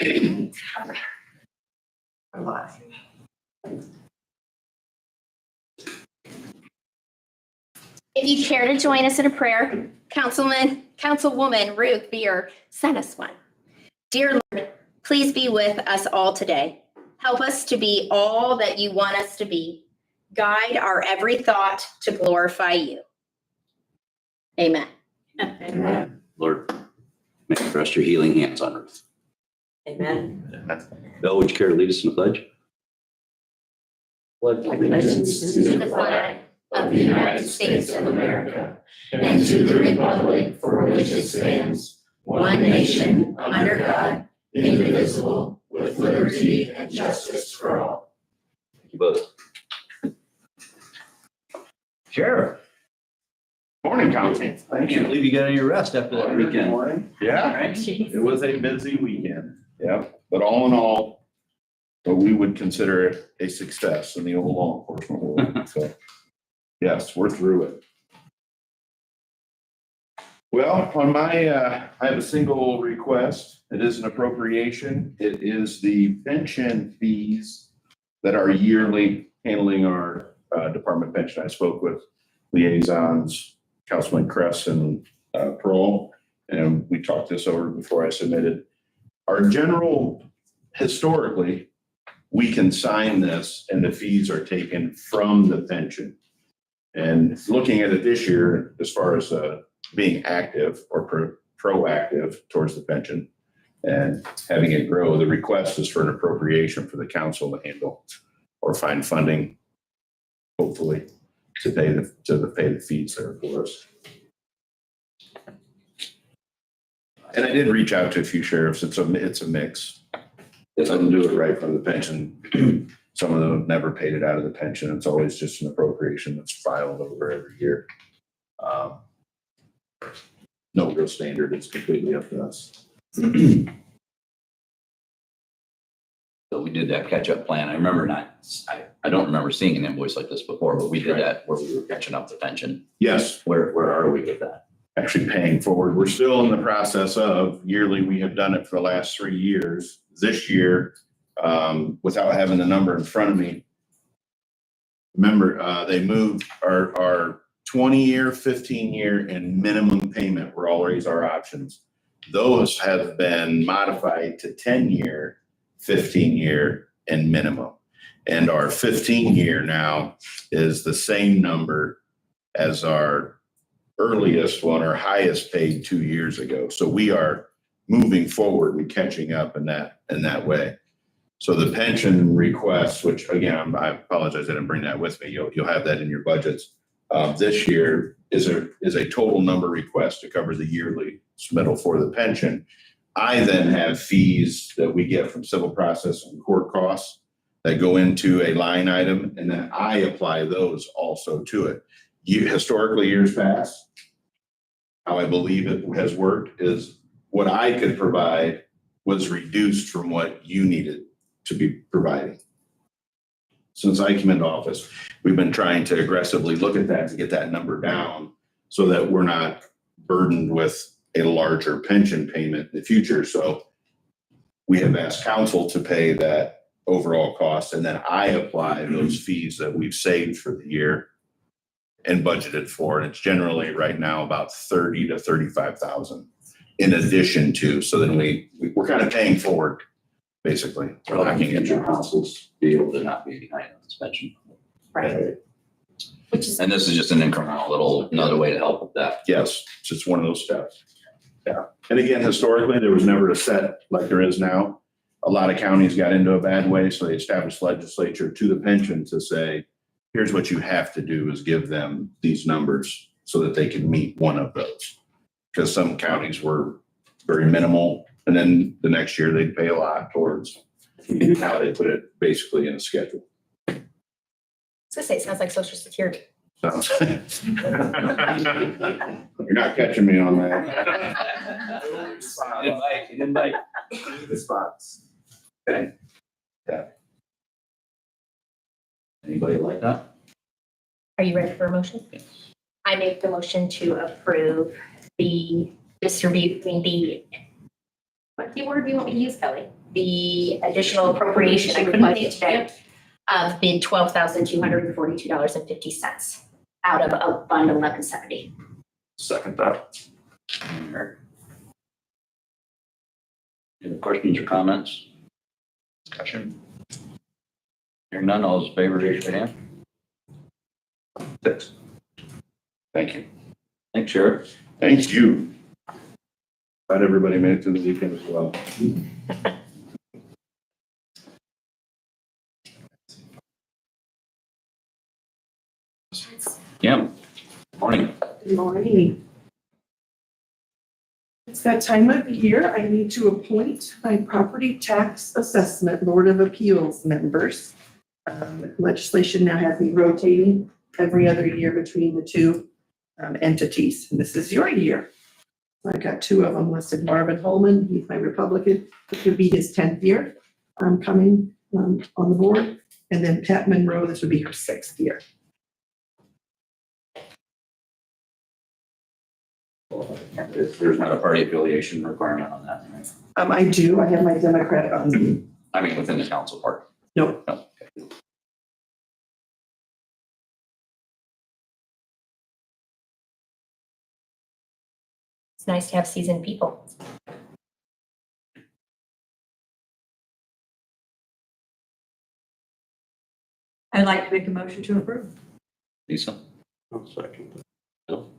If you care to join us in a prayer, Councilwoman Ruth Beer sent us one. Dear Lord, please be with us all today. Help us to be all that you want us to be. Guide our every thought to glorify you. Amen. Amen. Lord, may you rest your healing hands on Ruth. Amen. Bill, would you care to lead us in the pledge? Allegiance to the flag of the United States of America and to the republic for which it stands, one nation, under God, indivisible, with liberty and justice for all. Thank you both. Sheriff. Morning, Council. I can't believe you got any rest after that weekend. Morning. Yeah, it was a busy weekend. Yeah, but all in all, what we would consider it a success in the old law enforcement world. So, yes, we're through it. Well, on my, I have a single request. It is an appropriation. It is the pension fees that are yearly handling our department pension. I spoke with liaisons, Councilman Kress and Pearl, and we talked this over before I submitted. Our general, historically, we can sign this and the fees are taken from the pension. And looking at it this year, as far as being active or proactive towards the pension and having it grow, the request is for an appropriation for the council to handle or find funding, hopefully, to pay the fees there for us. And I did reach out to a few sheriffs. It's a mix. Some do it right from the pension. Some of them never paid it out of the pension. It's always just an appropriation that's filed over every year. No real standard. It's completely up to us. So we did that catch-up plan. I remember I don't remember seeing an invoice like this before, but we did that where we were catching up the pension. Yes. Where are we with that? Actually paying forward. We're still in the process of yearly. We have done it for the last 3 years. This year, without having the number in front of me, remember, they moved our 20-year, 15-year, and minimum payment were always our options. Those have been modified to 10-year, 15-year, and minimum. And our 15-year now is the same number as our earliest one, our highest paid 2 years ago. So we are moving forward and catching up in that way. So the pension request, which again, I apologize, I didn't bring that with me. You'll have that in your budgets. This year is a total number request to cover the yearly submittal for the pension. I then have fees that we get from civil process and court costs that go into a line item, and then I apply those also to it. Historically, years past, how I believe it has worked is what I could provide was reduced from what you needed to be providing. Since I came into office, we've been trying to aggressively look at that to get that number down so that we're not burdened with a larger pension payment in the future. So we have asked council to pay that overall cost, and then I apply those fees that we've saved for the year and budgeted for. And it's generally right now about 30 to 35,000 in addition to, so then we're kind of paying forward, basically. We're looking at your councils be able to not be behind on this pension. Right. And this is just an incremental another way to help with that. Yes, it's just one of those steps. Yeah. And again, historically, there was never a set like there is now. A lot of counties got into a bad way, so they established legislature to the pension to say, here's what you have to do is give them these numbers so that they can meet one of those. Because some counties were very minimal, and then the next year they'd pay a lot towards how they put it basically in a schedule. I was gonna say, it sounds like Social Security. Sounds. You're not catching me on that. You didn't bite. The spots. Okay. Yeah. Anybody like that? Are you ready for a motion? Yes. I make the motion to approve the distributing the What keyword do you want me to use, Kelly? The additional appropriation, I couldn't pay it today, of the $12,242.50 out of Fund 1170. Second that. Any questions or comments? Discussion? Hearing none, all those in favor, raise your hand. 6. Thank you. Thanks, Sheriff. Thank you. Glad everybody made it through the weekend as well. Yeah. Morning. Good morning. It's that time of year. I need to appoint my property tax assessment Board of Appeals members. Legislation now has me rotating every other year between the two entities, and this is your year. I've got 2 of them listed. Marvin Holman, he's my Republican. This would be his 10th year coming on the board. And then Pat Monroe, this would be her 6th year. There's not a party affiliation requirement on that, right? I do. I have my Democrat on. I mean, within the council part. No. No. It's nice to have seasoned people. I'd like to make a motion to approve. Lisa? I'll second. Bill?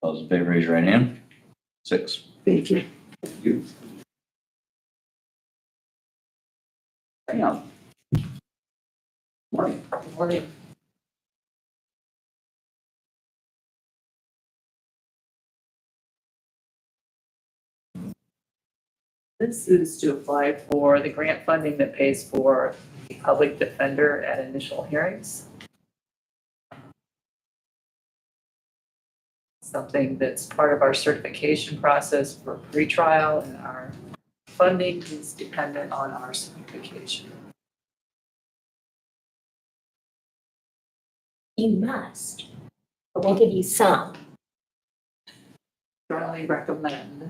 All those in favor, raise your right hand. 6. Thank you. Thank you. Hang on. Morning. Morning. This is to apply for the grant funding that pays for the public defender at initial hearings. Something that's part of our certification process for pretrial, and our funding is dependent on our certification. You must, but we'll give you some. Strongly recommend.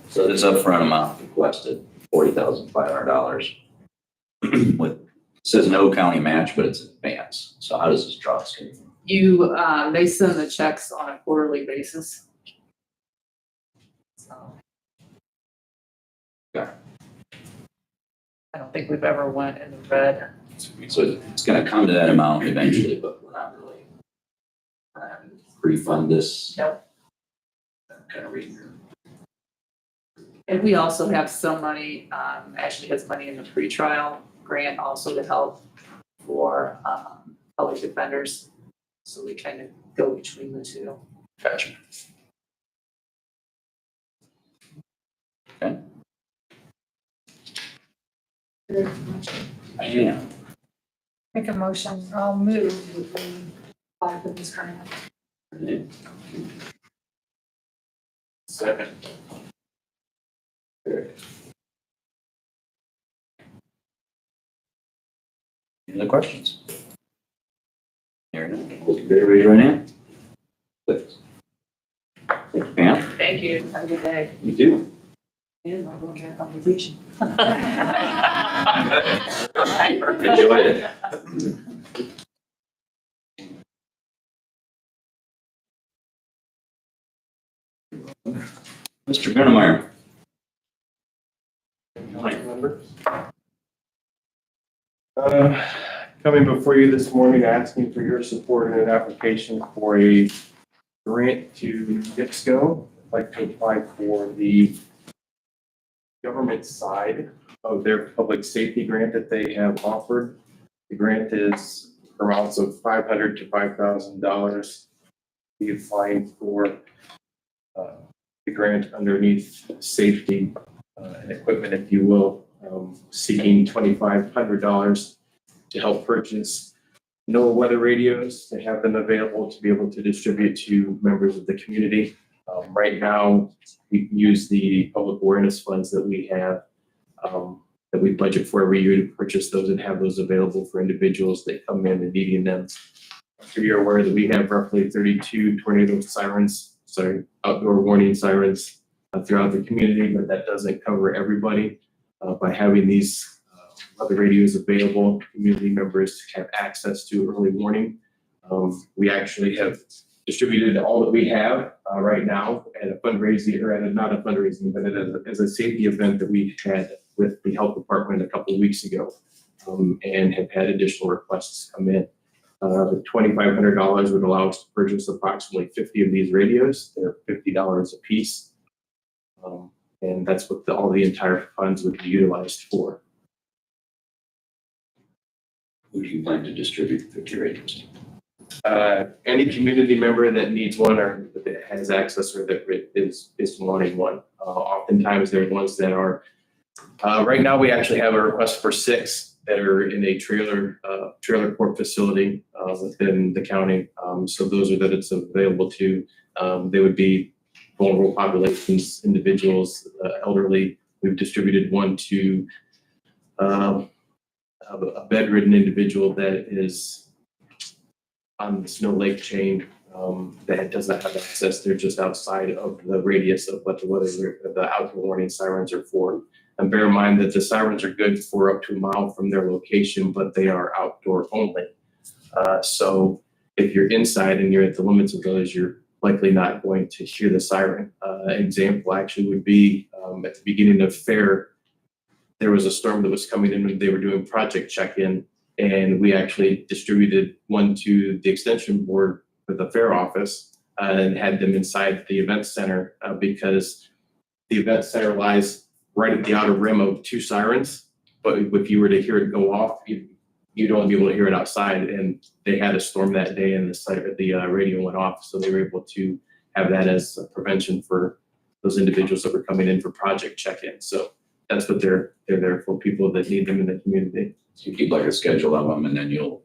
So this upfront amount requested $40,500 with, it says no county match, but it's advance. So how does this draw? You, they send the checks on a quarterly basis. So. Okay. I don't think we've ever went in the red. So it's gonna come to that amount eventually, but we're not really refund this. Nope. Kind of reading. And we also have some money, Ashley has money in the pretrial grant also to help for, public defenders. So we kind of go between the two. Gotcha. Okay. Yeah. Make a motion, I'll move if we apply for this grant. Second. Any other questions? Hearing none. All those in favor, raise your right hand. 6. Thank you, Pam. Thank you. Have a good day. You too. And I'll go get on vacation. Enjoyed it. Mr. Gunnemeyer. Coming before you this morning, asking for your support in an application for a grant to DIPSCO. I'd like to apply for the government side of their public safety grant that they have offered. The grant is amounts of $500 to $5,000. Be applying for the grant underneath safety and equipment, if you will, seeking $2,500 to help purchase NOAA weather radios, to have them available to be able to distribute to members of the community. Right now, we use the public awareness funds that we have, that we budget for every year to purchase those and have those available for individuals that come in and needing them. So you're aware that we have roughly 32 tornado sirens outdoor warning sirens throughout the community, but that doesn't cover everybody. By having these other radios available, community members have access to early warning. We actually have distributed all that we have right now at a fundraising, or not a fundraising, but as a safety event that we had with the health department a couple of weeks ago, and have had additional requests come in. The $2,500 would allow us to purchase approximately 50 of these radios. They're $50 a piece. And that's what all the entire funds would be utilized for. Who do you plan to distribute the 50 radios? Any community member that needs one or that has access or that is wanting one. Oftentimes they're ones that are, right now we actually have a request for 6 that are in a trailer court facility within the county. So those are that it's available to. They would be vulnerable populations, individuals, elderly. We've distributed one to a bedridden individual that is on the Snow Lake chain that does not have access. They're just outside of the radius of what the outdoor warning sirens are for. And bear in mind that the sirens are good for up to a mile from their location, but they are outdoor only. So if you're inside and you're at the limits of those, you're likely not going to hear the siren. Example actually would be at the beginning of fair, there was a storm that was coming in when they were doing project check-in, and we actually distributed one to the extension board for the fair office and had them inside the event center because the event center lies right at the outer rim of 2 sirens. But if you were to hear it go off, you'd only be able to hear it outside. And they had a storm that day and the radio went off. So they were able to have that as a prevention for those individuals that were coming in for project check-in. So that's what they're there for, people that need them in the community. So you keep like a schedule of them and then you'll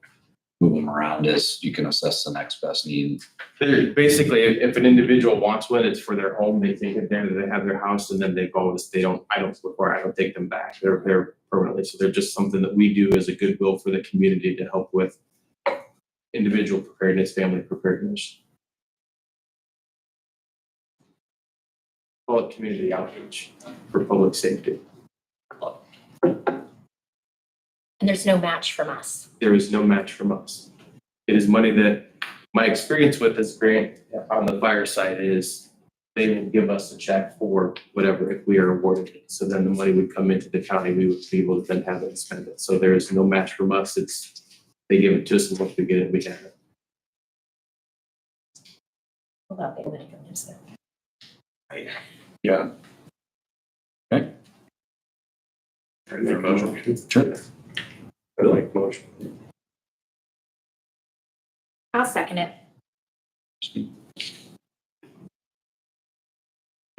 move them around as you can assess the next best need. Basically, if an individual wants one, it's for their home. They take it there, they have their house, and then I don't take them back. They're permanently. So they're just something that we do as a goodwill for the community to help with individual preparedness, family preparedness. Call it community outreach for public safety. And there's no match from us. There is no match from us. It is money that my experience with this grant on the fire side is they will give us a check for whatever if we are awarded it. So then the money would come into the county, we would be able to then have it and spend it. So there is no match from us. They give it to us and once we get it, we have it. Without being able to convince them. Yeah. Okay. Ready for a motion? Sure. I like motion. I'll second it.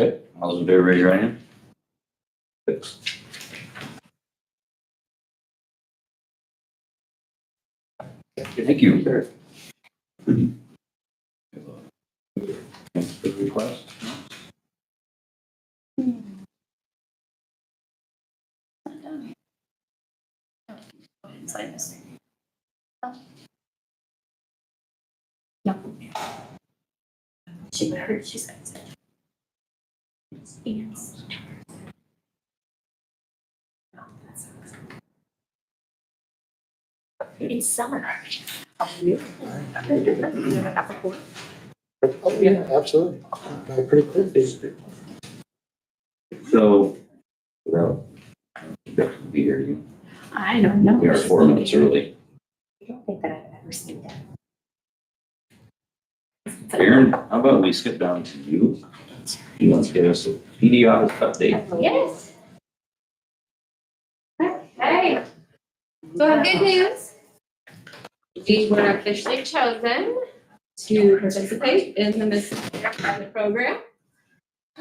Okay, all those in favor, raise your hand. Thank you. Good request. Sign this. No. She heard, she said. Yes. Oh, that sucks. It's summer. Oh, yeah, absolutely. Pretty cool. So, without, be here, I don't know. we are 4 minutes early. I don't think that I've ever seen that. Aaron, how about we skip down to you? You want to give us a PD office update? Yes. Hey, so I have good news. We were officially chosen to participate in the Mississippi Pilot Program.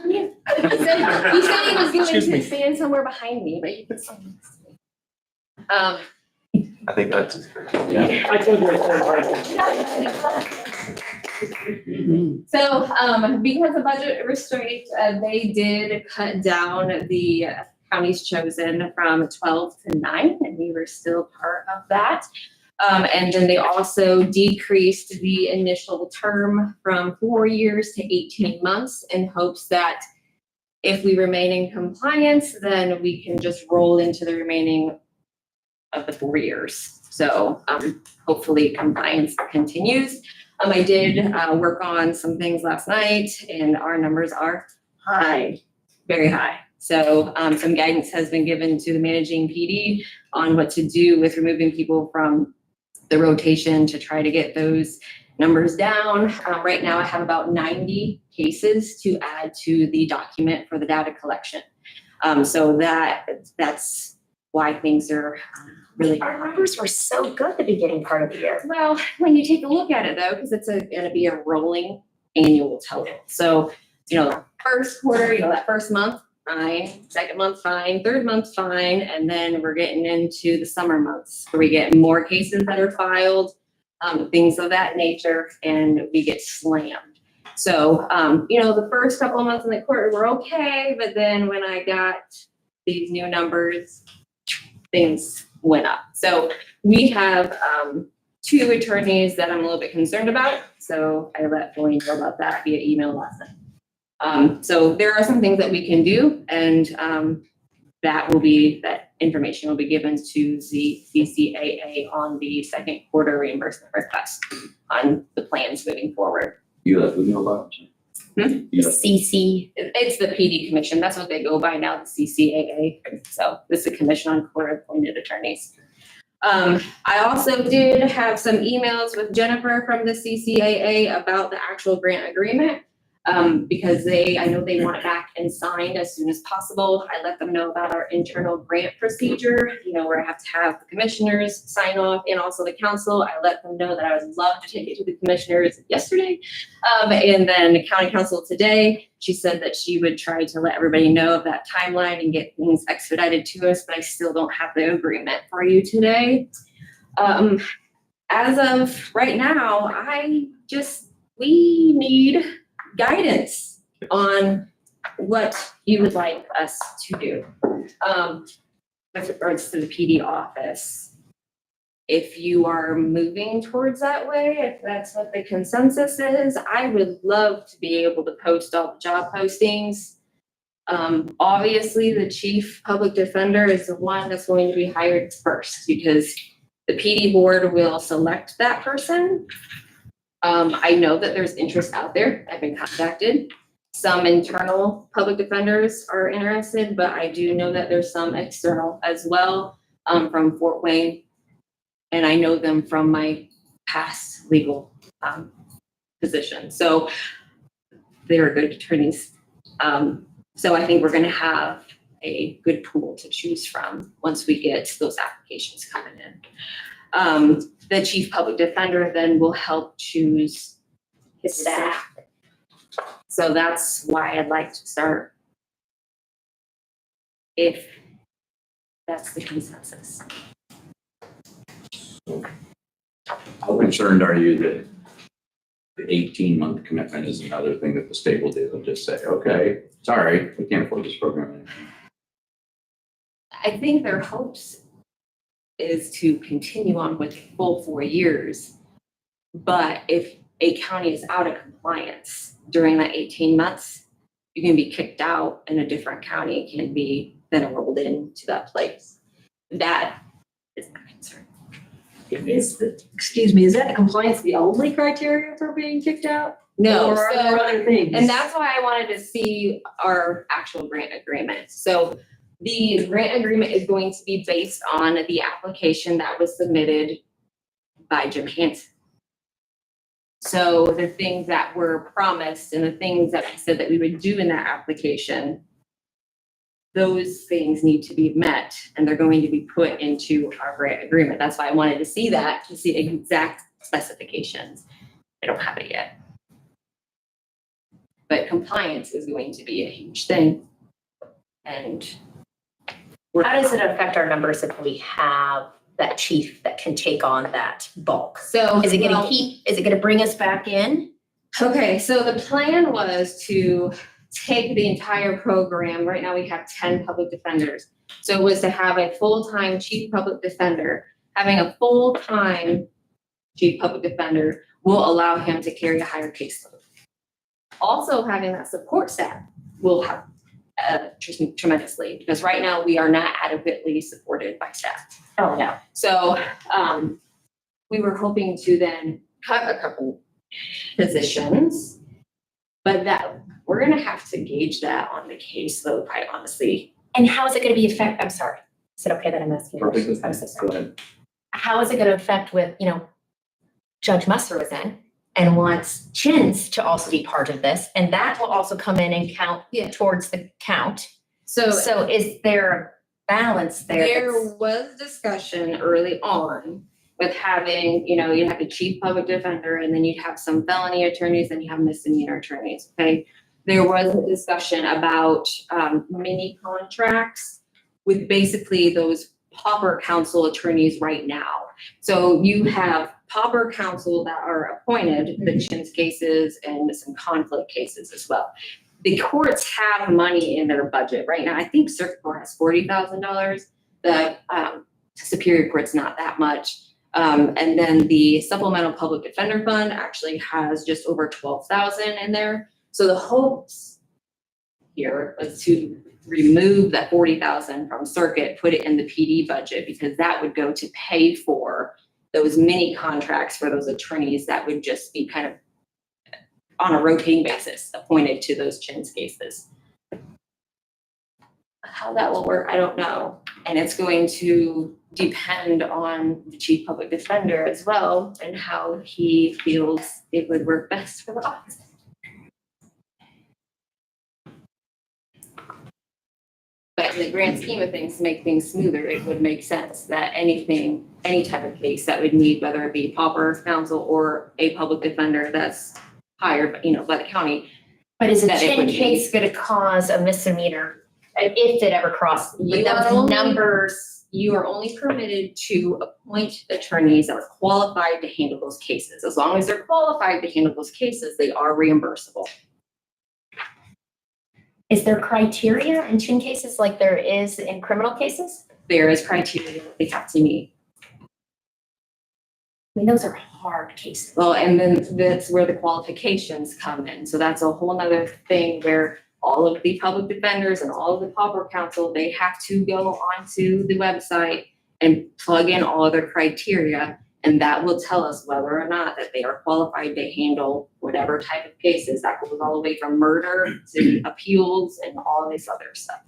Yeah. He said he was going to stand somewhere behind me, but you can stand next to me. I think that's. Yeah. I told you. So, because of budget restraint, they did cut down the counties chosen from 12 to 9, and we were still part of that. And then they also decreased the initial term from 4 years to 18 months in hopes that if we remain in compliance, then we can just roll into the remaining of the 4 years. So hopefully compliance continues. I did work on some things last night and our numbers are high, very high. So some guidance has been given to the managing PD on what to do with removing people from the rotation to try to get those numbers down. Right now I have about 90 cases to add to the document for the data collection. So that's why things are really. Our numbers were so good the beginning part of the year. Well, when you take a look at it though, because it's gonna be a rolling annual total. So, first quarter, that first month, fine, second month, fine, third month, fine, and then we're getting into the summer months where we get more cases that are filed, things of that nature, and we get slammed. So, the first couple of months in the quarter were okay, but then when I got these new numbers, things went up. So we have 2 attorneys that I'm a little bit concerned about. So I let Feline know about that via email last night. So there are some things that we can do, and that information will be given to the CCAA on the second quarter reimbursement request on the plans moving forward. You let me know about it? You let- CC. It's the PD commission. That's what they go by now, the CCAA. So this is a commission on court appointed attorneys. I also did have some emails with Jennifer from the CCAA about the actual grant agreement. Because I know they want it back and signed as soon as possible. I let them know about our internal grant procedure, where I have to have the commissioners sign off and also the council. I let them know that I would love to take it to the commissioners yesterday. And then the county council today, she said that she would try to let everybody know of that timeline and get things expedited to us, but I still don't have the agreement for you today. As of right now, we need guidance on what you would like us to do. With regards to the PD office, if you are moving towards that way, if that's what the consensus is, I would love to be able to post all the job postings. Obviously, the chief public defender is the one that's going to be hired first because the PD board will select that person. I know that there's interest out there. I've been contacted. Some internal public defenders are interested, but I do know that there's some external as well, from Fort Wayne. And I know them from my past legal position. So they're good attorneys. So I think we're gonna have a good pool to choose from once we get those applications coming in. The chief public defender then will help choose his staff. So that's why I'd like to start, if that's the consensus. How concerned are you that the 18-month commitment is another thing that the state will do and just say, okay, sorry, we can't afford this program anymore? I think their hopes is to continue on with the full 4 years. But if a county is out of compliance during that 18 months, you can be kicked out and a different county can be then enrolled into that place. That is my concern. Is that compliance the only criteria for being kicked out? No, Or are there other things? and that's why I wanted to see our actual grant agreement. So the grant agreement is going to be based on the application that was submitted by Jim Hansen. So the things that were promised and the things that we said that we would do in that application, those things need to be met and they're going to be put into our grant agreement. That's why I wanted to see that, to see exact specifications. I don't have it yet. But compliance is going to be a huge thing. And How does it affect our numbers if we have that chief that can take on that bulk? so Is it well, gonna bring us back in? Okay, so the plan was to take the entire program. Right now we have 10 public defenders. So it was to have a full-time chief public defender, having a full-time chief public defender will allow him to carry a higher caseload. Also, having that support staff will help tremendously, because right now we are not adequately supported by staff. Oh, no. So we were hoping to then cut a couple positions, but that we're gonna have to gauge that on the caseload, quite honestly. And how is it gonna be I'm sorry. Is it okay that I'm asking? Perfect. I'm so Go sorry. ahead. How is it gonna affect with, Judge Musser is in and wants chins to also be part of this, and that will also come in and count towards the count. So So is there a balance there? there that's- was discussion early on with having, you have the chief public defender, and then you'd have some felony attorneys, and you have misdemeanor attorneys, okay? There was a discussion about mini contracts with basically those pauper counsel attorneys right now. So you have pauper counsel that are appointed, the chins cases and some conflict cases as well. The courts have money in their budget right now. I think circuit court has $40,000. The Superior Court's not that much. And then the supplemental public defender fund actually has just over 12,000 in there. So the hopes here was to remove that 40,000 from circuit, put it in the PD budget, because that would go to pay for those mini contracts for those attorneys that would just be kind of on a rotating basis appointed to those chins cases. How that will work, I don't know. And it's going to depend on the chief public defender as well and how he feels it would work best for the office. But in the grand scheme of things, to make things smoother, it would make sense that any type of case that would need, whether it be pauper counsel or a public defender that's hired, by the county. But is a that it chin would be- case gonna cause a misdemeanor if it ever crosses? With You are those only- numbers, You are only permitted to appoint attorneys that are qualified to handle those cases. As long as they're qualified to handle those cases, they are reimbursable. is there criteria in chin cases like there is in criminal cases? There is criteria that they have to meet. I mean, those are hard cases. Well, and then that's where the qualifications come in. So that's a whole nother thing where all of the public defenders and all of the pauper counsel, they have to go onto the website and plug in all of their criteria. And that will tell us whether or not that they are qualified to handle whatever type of cases. That goes all the way from murder to appeals and all this other stuff.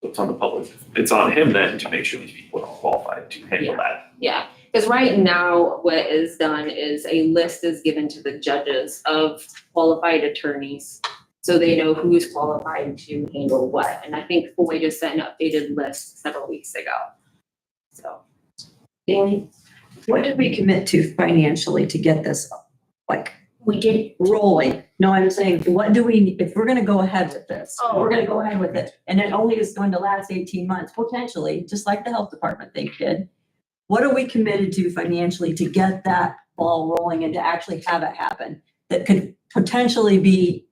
It's on the public, it's on him then to make sure these people are qualified to handle that. Yeah, because right now what is done is a list is given to the judges of qualified attorneys. So they know who's qualified to handle what. And I think Floyd just sent an updated list several weeks ago. So. Danny, what did we commit to financially to get this, We did, rolling? No, I'm saying, what do we, if we're gonna go ahead with this, we're gonna go ahead with it, and it only is going to last 18 months, potentially, just like the health department thing did. What are we committed to financially to get that ball rolling and to actually have it happen? That could potentially be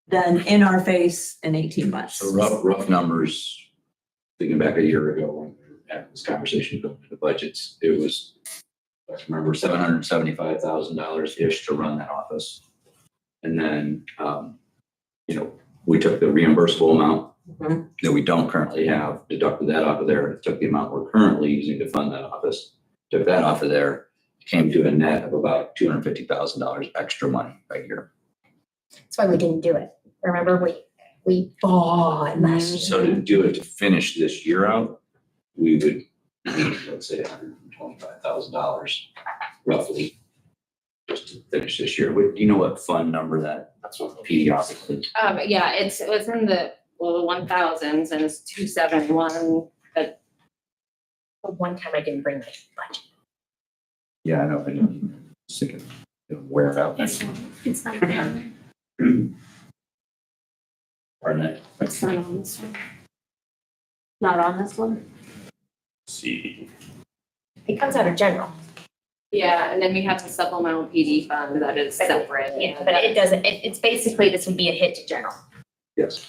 then in our face in 18 months. So rough numbers, thinking back a year ago when we were having this conversation about the budgets, it was, I remember $775,000-ish to run that office. And then, we took the reimbursable amount that we don't currently have, deducted that off of there, took the amount we're currently using to fund that office, took that off of there, came to a net of about $250,000 extra money a year. that's why we didn't do it. Remember, we bought last year. So to do it, to finish this year out, we would, let's say $125,000 roughly, just to finish this year. Do you know what fund number that's what PD office is? Yeah, it was in the 1000s and it's 271. But one time I didn't bring my budget. Yeah, I know, I know. Just thinking, wear it out. It's not on Pardon that? It's not on this one. Not on this one? See, It comes out of general. Yeah, and then we have the supplemental PD fund that is separate. Yeah, but it doesn't, it's basically, this would be a hit to general. Yes.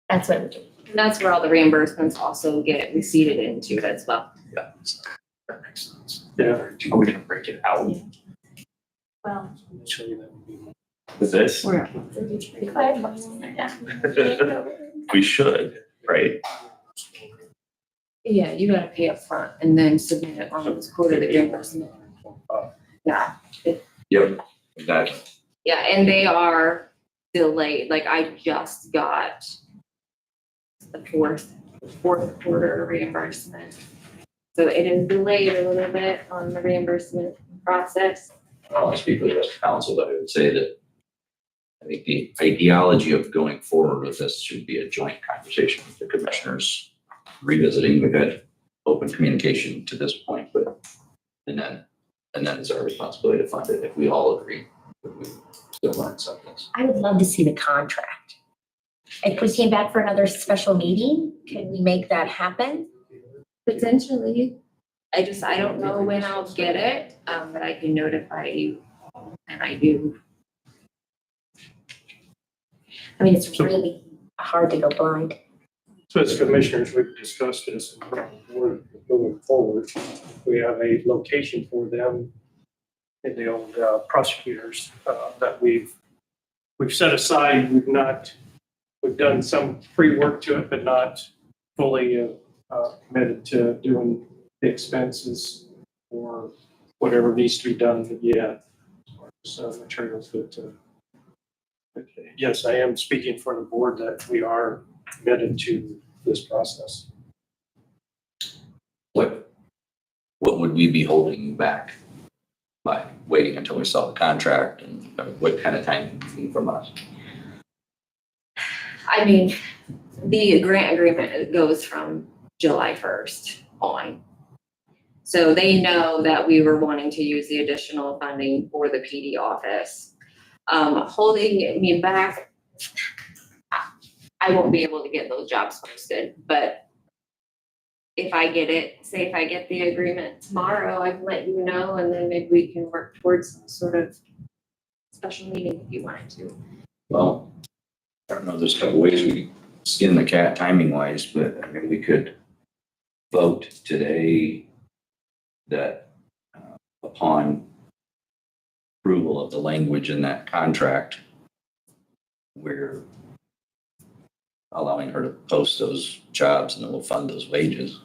That's what it would do. And that's where all the reimbursements also get receipted into as well. Yeah, so that makes sense. Yeah. Are we gonna break it out Well, Initially, that would be. with this? We're- We should, right? yeah, you gotta pay up front and then submit it on this quarterly reimbursement. Yeah, Yep, exactly. yeah, and they are delayed, like I just got the fourth quarter reimbursement. So it is delayed a little bit on the reimbursement process. I'll speak for the rest of council, but I would say that I think the ideology of going forward with this should be a joint conversation with the commissioners, revisiting. We've had open communication to this point, but and then it's our responsibility to fund it if we all agree that we still want to accept this. I would love to see the contract. If we came back for another special meeting, could we make that happen? Potentially. I don't know when I'll get it, but I can notify you, and I do. I mean, it's really hard to go blind. So as commissioners, we've discussed this and we're moving forward. We have a location for them in the old prosecutors that we've set aside. We've done some pre-work to it, but not fully committed to doing the expenses or whatever needs to be done yet. As far as materials, but yes, I am speaking for the board that we are committed to this process. What would we be holding back by waiting until we saw the contract, and what kind of time do you need from us? I mean, the grant agreement goes from July 1st on. So they know that we were wanting to use the additional funding for the PD office. Holding me back, I won't be able to get those jobs posted, but if I get the agreement tomorrow, I can let you know, and then maybe we can work towards some sort of special meeting if you wanted to. Well, I don't know, there's a couple ways we skin the cat timing wise, but I mean, we could vote today that upon approval of the language in that contract, we're allowing her to post those jobs and then we'll fund those wages.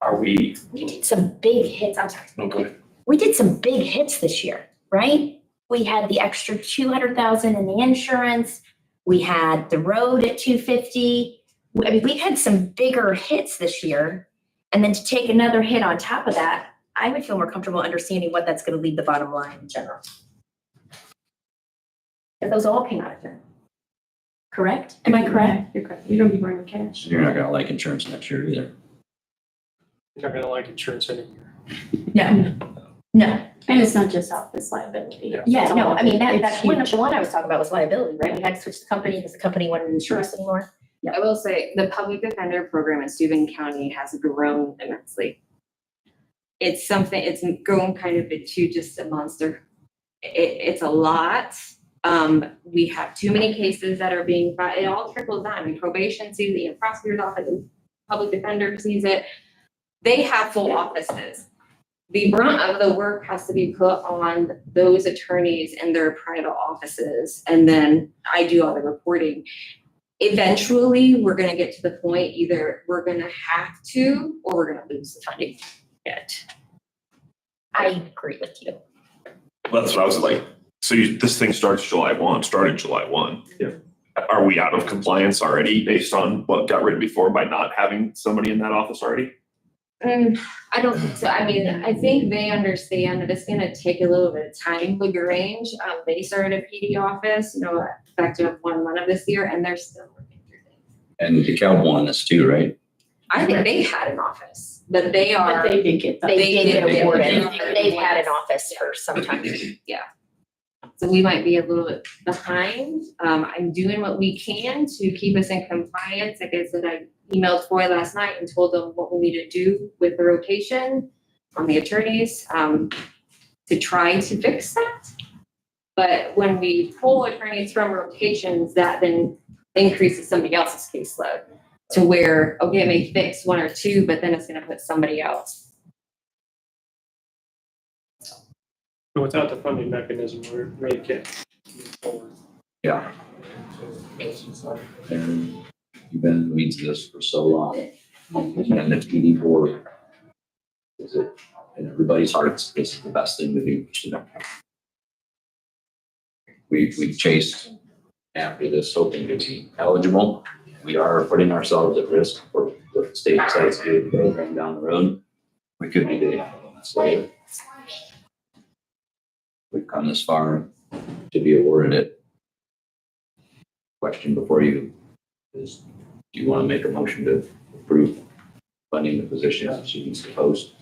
Are we? We did some big hits. I'm sorry. No, go ahead. We did some big hits this year, right? We had the extra 200,000 in the insurance. We had the road at 250. I mean, we had some bigger hits this year. And then to take another hit on top of that, I would feel more comfortable understanding what that's going to leave the bottom line in general. If those all came out of there. Correct? Am I correct? You're correct. You're gonna be bringing cash. You're not gonna like insurance next year either. You're not gonna like insurance anymore. No. No. And it's not just office liability. Yeah, no, I mean, It's that's one, the one I was talking about was liability, right? We had to switch the company because the company wasn't insure us anymore. I will say the public defender program in Steuben County has grown immensely. It's grown kind of into just a monster. It's a lot. We have too many cases that are being filed. It all trickles down. I mean, probation sees it, prosecutor's office, and public defender sees it. They have full offices. The brunt of the work has to be put on those attorneys in their private offices, and then I do all the reporting. Eventually, we're gonna get to the point, either we're gonna have to, or we're gonna lose the funding yet. I agree with you. Well, that's what I was like. So this thing started July 1. Yeah. Are we out of compliance already based on what got written before by not having somebody in that office already? I don't think so. I mean, I think they understand that it's gonna take a little bit of time. LaGrange, they started a PD office, effective 1 month of this year, and they're still working through things. And DeKalb won this too, right? I think they had an office, but they are. But they did get that. They did get did awarded. get They've had an office for some time. So we might be a little bit behind. I'm doing what we can to keep us in compliance. Like I said, I emailed Troy last night and told them what we need to do with the rotation on the attorneys, to try to fix that. But when we pull attorneys from rotations, that then increases somebody else's caseload to where, okay, it may fix one or two, but then it's gonna put somebody else. But without the funding mechanism, we really can't move forward. Yeah. And you've been in the weeds of this for so long. And the PD board is it, in everybody's hearts, this is the best thing to do for Steuben County. We chased after this, hoping to be eligible. We are putting ourselves at risk for the state decides to do the program down the road. We could be the ambulance later. We've come this far to be awarded it. Question before you is, do you want to make a motion to approve funding the position that she needs to post?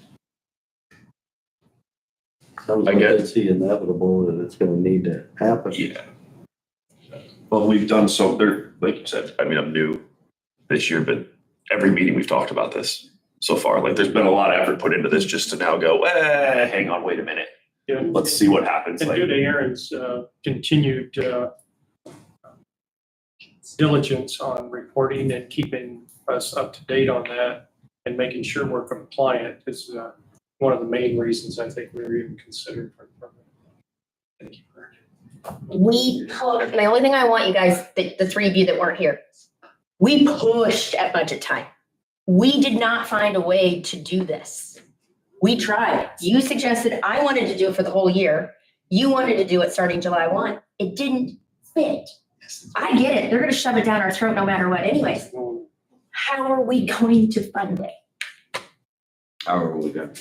Sounds I like get- it's the inevitable that it's gonna need to happen. Yeah. Well, we've done so there, like you said, I mean, I'm new this year, but every meeting we've talked about this so far. Like, there's been a lot of effort put into this just to now go, hang on, wait a minute. Yeah. Let's see what happens. And Like, due to Aaron's continued diligence on reporting and keeping us up to date on that and making sure we're compliant is one of the main reasons I think we were even considered for the program. Thank you for The only thing I want you guys, the three of you that weren't here, we pushed at budget time. We did not find a way to do this. We tried. You suggested, I wanted to do it for the whole year. You wanted to do it starting July 1. It didn't fit. I get it. They're gonna shove it down our throat no matter what anyways. How are we going to fund it? How are we gonna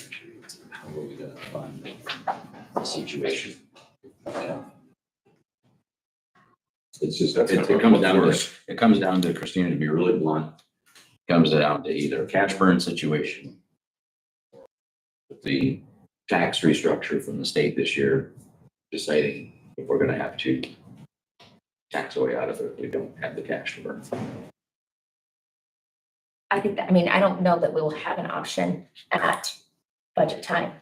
fund the situation? Yeah. It's just, it comes down to Christina, to be really blunt, comes down to either a cash burn situation with the tax restructure from the state this year, deciding if we're gonna have to tax away out of it if we don't have the cash to burn. I think that, I mean, I don't know that we will have an option at budget time.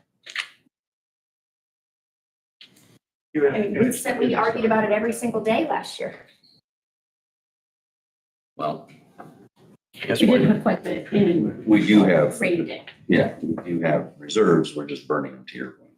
I mean, we argued about it every single day last year. Well, I guess We what- didn't have quite the opinion we do have, rated it. yeah, we do have reserves, we're just burning them to your point.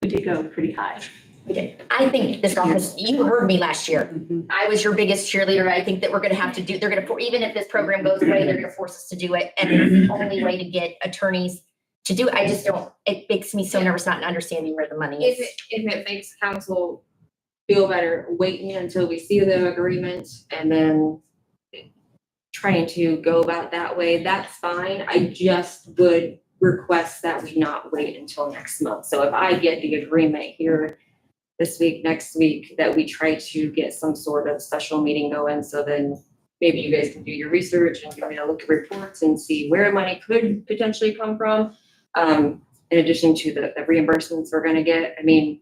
We did go pretty high. We did. I think this office, you heard me last year. I was your biggest cheerleader. I think that we're gonna have to do, they're gonna, even if this program goes away, they're gonna force us to do it. And it's the only way to get attorneys to do it. I just don't, it makes me so nervous not understanding where the money is. If it makes council feel better, waiting until we see the agreement and then trying to go about that way, that's fine. I just would request that we not wait until next month. So if I get the agreement here this week, next week, that we try to get some sort of special meeting going, so then maybe you guys can do your research and give me a look at reports and see where money could potentially come from. In addition to the reimbursements we're gonna get. I mean,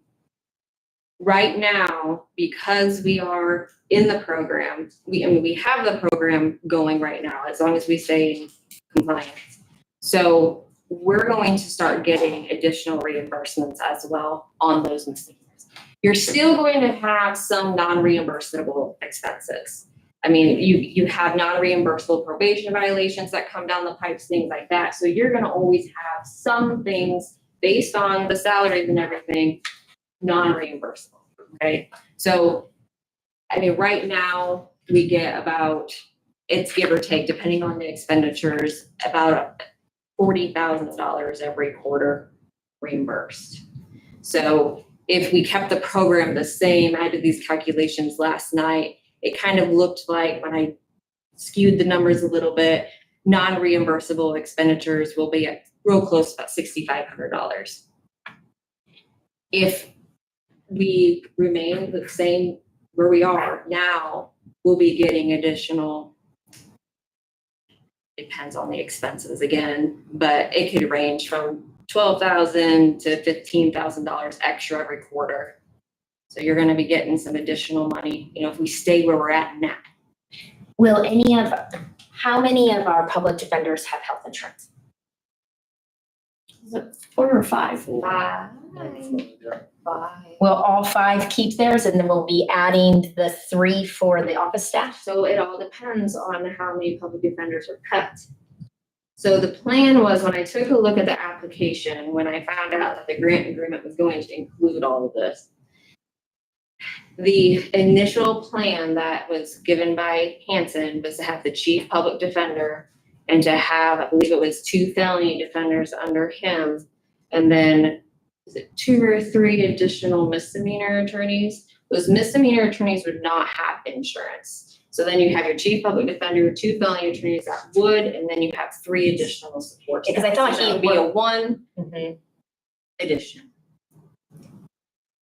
right now, because we are in the program, we have the program going right now, as long as we stay in compliance. So we're going to start getting additional reimbursements as well on those misdemeanors. You're still going to have some non-reimbursable expenses. I mean, you have non-reimbursable probation violations that come down the pipes, things like that. So you're gonna always have some things based on the salaries and everything, non-reimbursable, okay? So, I mean, right now, we get about, it's give or take, depending on the expenditures, about $40,000 every quarter reimbursed. So if we kept the program the same, I did these calculations last night, it kind of looked like, when I skewed the numbers a little bit, non-reimbursable expenditures will be at real close to about $6,500. If we remain the same where we are now, we'll be getting additional, depends on the expenses again, but it could range from $12,000 to $15,000 extra every quarter. So you're gonna be getting some additional money, you know, if we stay where we're at now. Will how many of our public defenders have health insurance? Is it 4 or 5? Five. Will all 5 keep theirs and then we'll be adding the 3 for the office staff? So it all depends on how many public defenders are cut. So the plan was, when I took a look at the application, when I found out that the grant agreement was going to include all of this, the initial plan that was given by Hanson was to have the chief public defender and to have, I believe it was 2 felony defenders under him, and then is it 2 or 3 additional misdemeanor attorneys? Those misdemeanor attorneys would not have insurance. So then you have your chief public defender, 2 felony attorneys that would, and then you have 3 additional support. Because I thought staff. So he that would be a would- 1 Mhm. addition.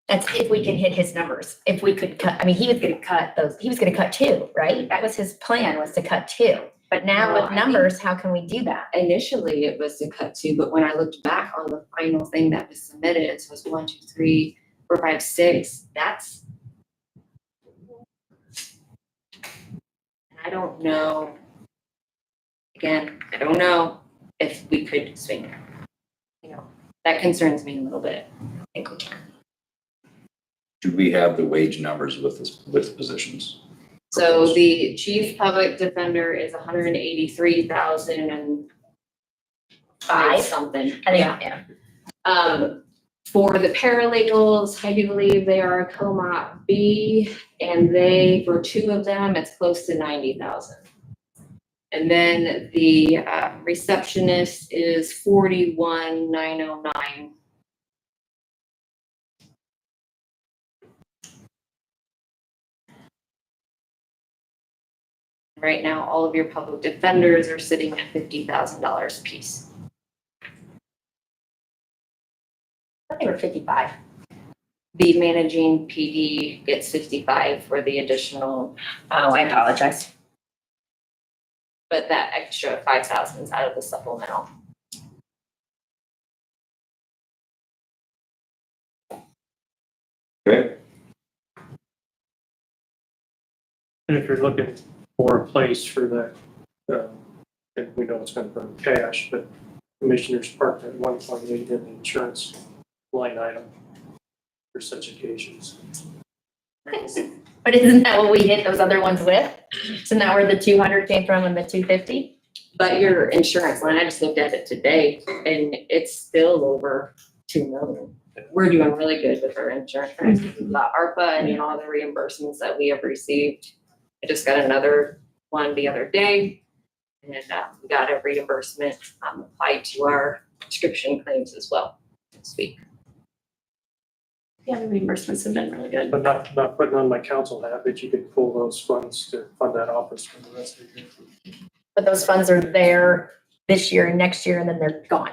That's if we can hit his numbers. If we could cut, I mean, he was gonna cut those, he was gonna cut 2, right? That was his plan, was to cut 2. But now No, with I numbers, how can we do that? Initially, it was to cut 2, but when I looked back on the final thing that was submitted, so it was 1, 2, 3, 4, 5, 6, that's. And I don't know, again, I don't know if we could swing it. You know, that concerns me a little bit. I think we can. Do we have the wage numbers with this, with the positions? So the chief public defender is 183,005 something. I think, Yeah. yeah. For the paralegals, I do believe they are a COMAT B, and they, for 2 of them, it's close to 90,000. And then the receptionist is 41,909. Right now, all of your public defenders are sitting at $50,000 a piece. I think they were 55. The managing PD gets 55 for the additional, Oh, I apologize. but that extra 5,000 is out of the supplemental. Okay. And if you're looking for a place for that, and we know it's gonna burn cash, but commissioners parked at 1.8 in the insurance line item for such occasions. But isn't that what we hit those other ones with? Isn't that where the 200 came from and the 250? But your insurance line, I just looked at it today, and it's still over 2 million. We're doing really good with our insurance. The ARPA and all the reimbursements that we have received. I just got another one the other day, and we got a reimbursement applied to our prescription claims as well this week. Yeah, the reimbursements have been really good. But not putting on my council hat, but you could pull those funds to fund that office for the rest of the year. But those funds are there this year and next year, and then they're gone.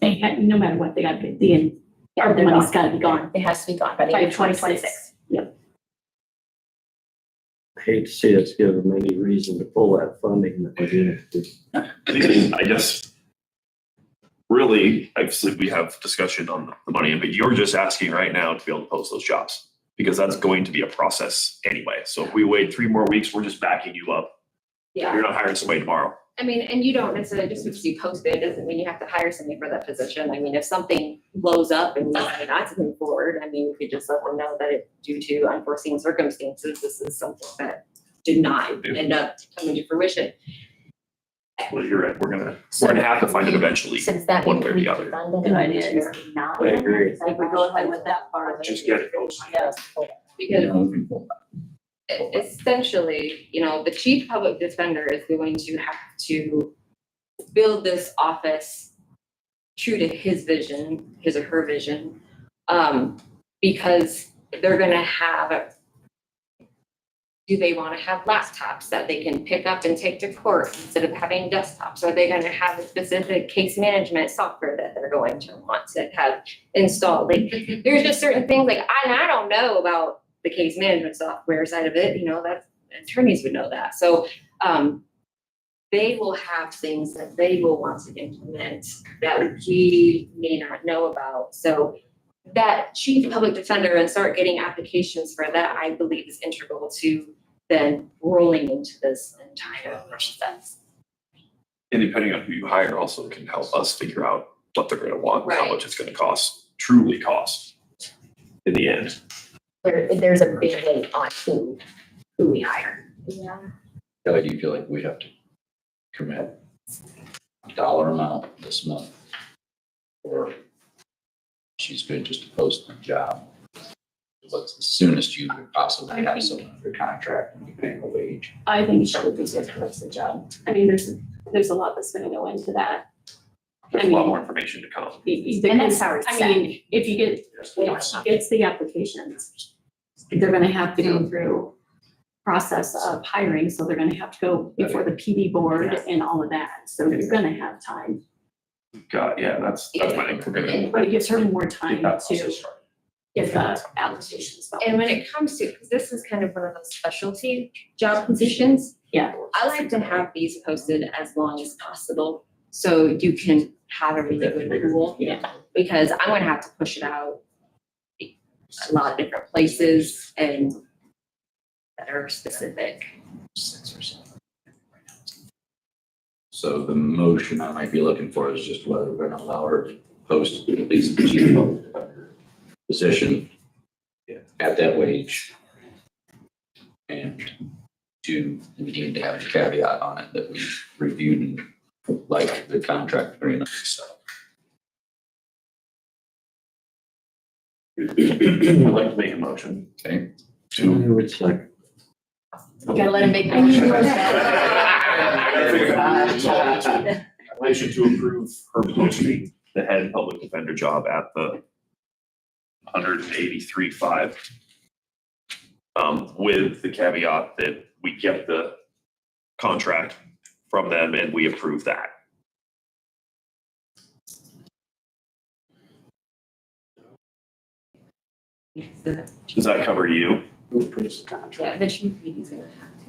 They had, no matter what, they got the, the they're money's gone. gotta be gone. It has to be gone by the By end of 2026. 2026. Yep. I hate to see us give them any reason to pull that funding that we didn't do. I guess, really, obviously, we have discussion on the money, but you're just asking right now to be able to post those jobs. Because that's going to be a process anyway. So if we wait 3 more weeks, we're just backing you up. Yeah. You're not hiring somebody tomorrow. I mean, and you don't necessarily, just because you post it, doesn't mean you have to hire somebody for that position. I mean, if something blows up and you decide not to move forward, I mean, you could just let them know that it, due to unforeseen circumstances, this is something that did not end up coming to fruition. Well, you're right. We're gonna have to find it eventually, So does that one mean way or we the other. fund it Good in idea. next year? Not. I agree. Like we go ahead with that part. Just get it posted. Yeah. Because essentially, you know, the chief public defender is going to have to build this office true to his vision, his or her vision, because they're gonna have, do they wanna have laptops that they can pick up and take to court instead of having desktops? Are they gonna have a specific case management software that they're going to want to have installed? Like, there's just certain things, like, I don't know about the case management software side of it, you know, that's, attorneys would know that. So, they will have things that they will want to implement that we may not know about. So that chief public defender and start getting applications for that, I believe is integral to then rolling into this entire process. And depending on who you hire also can help us figure out what they're gonna want, and how Right. much it's gonna cost, truly cost in the end. There's a big weight on who we hire. Yeah. Kelly, do you feel like we have to commit a dollar amount this month? Or she's good just to post the job? What's the soonest you would possibly have someone under contract and you paying a wage? I think she would be good for the job. I mean, there's a lot that's gonna go into that. There's a lot more information to come. And that's how it's I set. mean, if she gets the applications, they're gonna have to go through process of hiring, so they're gonna have to go before the PD board and all of that, so you're gonna have time. God, yeah, that's what I think we're gonna. But it gives her more time get that to process started. get the applications And going. when it comes to, because this is kind of one of those specialty job positions. Yeah. I like to have these posted as long as possible, so you can have a really good pool. Yeah. Because I'm gonna have to push it out a lot of different places and that are specific. 6 or 7. So the motion I might be looking for is just whether we're gonna allow her to post at least the chief public defender position at that wage. And to need to have a caveat on it that we reviewed and like the contract agreement, so. I'd like to make a motion Okay, to. It's like, You gotta let him make. Motion to approve her posting the head public defender job at the 183.5. With the caveat that we get the contract from them and we approve that. Does that cover you? who approves the contract? Yeah, the chief meeting's gonna have to.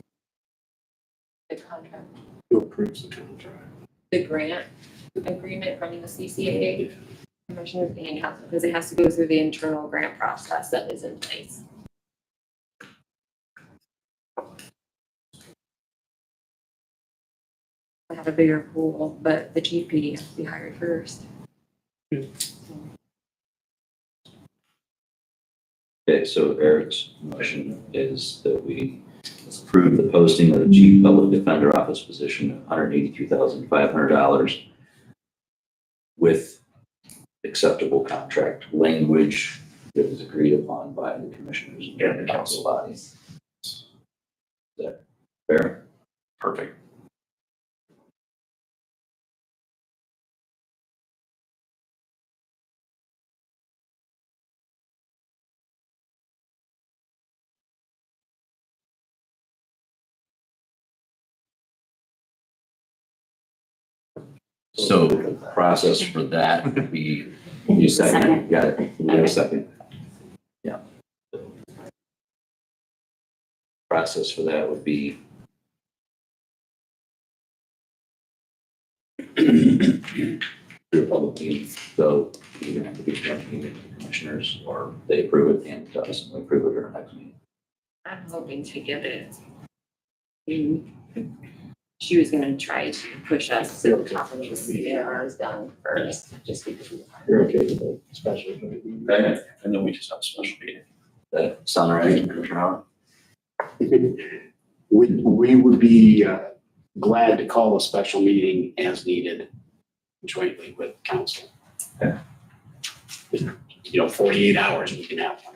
The contract, Who approves the contract? the grant agreement from the CCAA. Commissioners and council, because it has to go through the internal grant process that is in place. I have a bigger pool, but the chief PD has to be hired first. okay, so Eric's motion is that we approve the posting of the chief public defender office position of $182,500 with acceptable contract language that is agreed upon by the commissioners and the council bodies. Is that fair? Perfect. So the process for that would be, you second, got it, you got a second? Yeah. Process for that would be through a public meeting, so you can have to be meeting with the commissioners, or they approve it and to us, and we approve it at our next meeting. I'm hoping to get it. She was gonna try to push us to have the CAR is done first, just because we. You're okay with the special meeting? Okay, And then we just have a special meeting. that sound right, Commissioner Howard? We would be glad to call a special meeting as needed jointly with council. Okay. 48 hours, we can have one.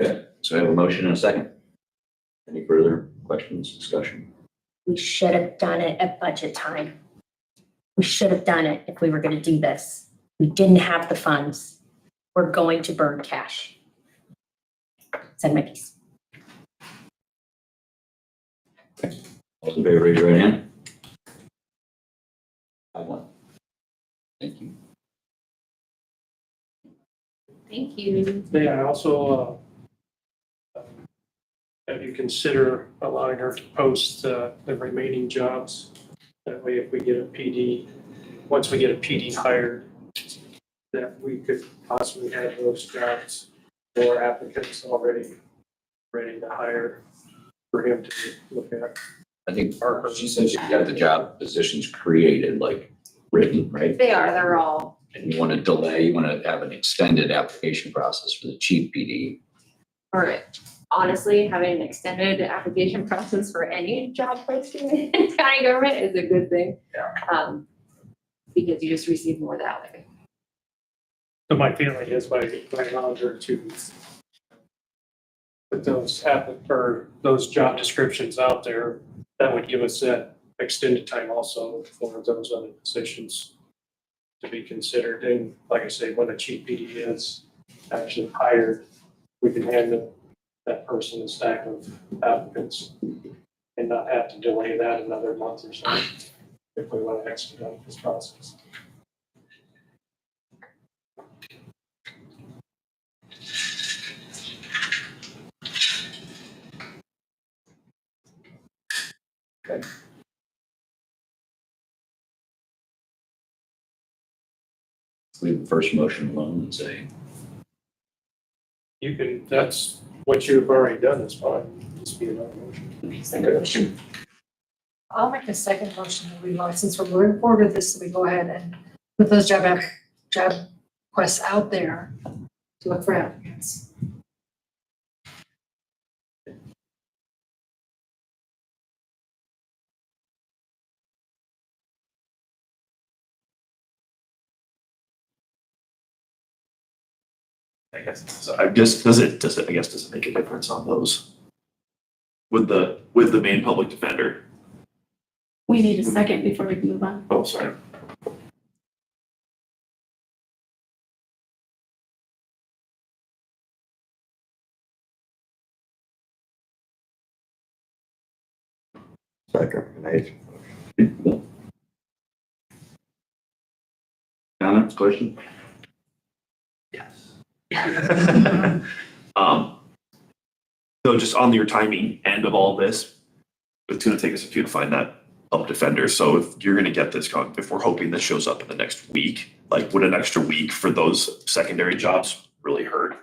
Okay, so I have a motion and a second. Any further questions, discussion? We should have done it at budget time. We should have done it if we were gonna do this. We didn't have the funds. We're going to burn cash. Said my piece. All those in favor, raise your right hand. 5-1. Thank you. Thank you. May I also have you consider allowing her to post the remaining jobs? That way, if we get a PD, once we get a PD hired, that we could possibly have those jobs or applicants already ready to hire for him to look at. I think she said she got the job positions created, like written, right? they're all, And you want to delay, you want to have an extended application process for the chief PD. or honestly, having an extended application process for any job posting in county government is a good thing. Yeah. Because you just receive more that way. So my feeling is by allowing her to put those job descriptions out there, that would give us that extended time also for those other positions to be considered. And like I say, when a chief PD is actually hired, we can hand that person a stack of applicants and not have to delay that another month or so if we want to expedite this process. Leave the first motion alone and say, You can, that's what you've already done is fine. Just be another motion. I'll make a second motion that we, since we're moving forward with this, we go ahead and put those job requests out there to look for applicants. I guess, I guess, does it make a difference on those? With the main public defender? We need a second before we can move on. Oh, sorry. Second. comments, questions? Yes. So just on your timing end of all this, it's gonna take us a few to find that public defender. So if you're gonna get this, if we're hoping this shows up in the next week, like would an extra week for those secondary jobs really hurt?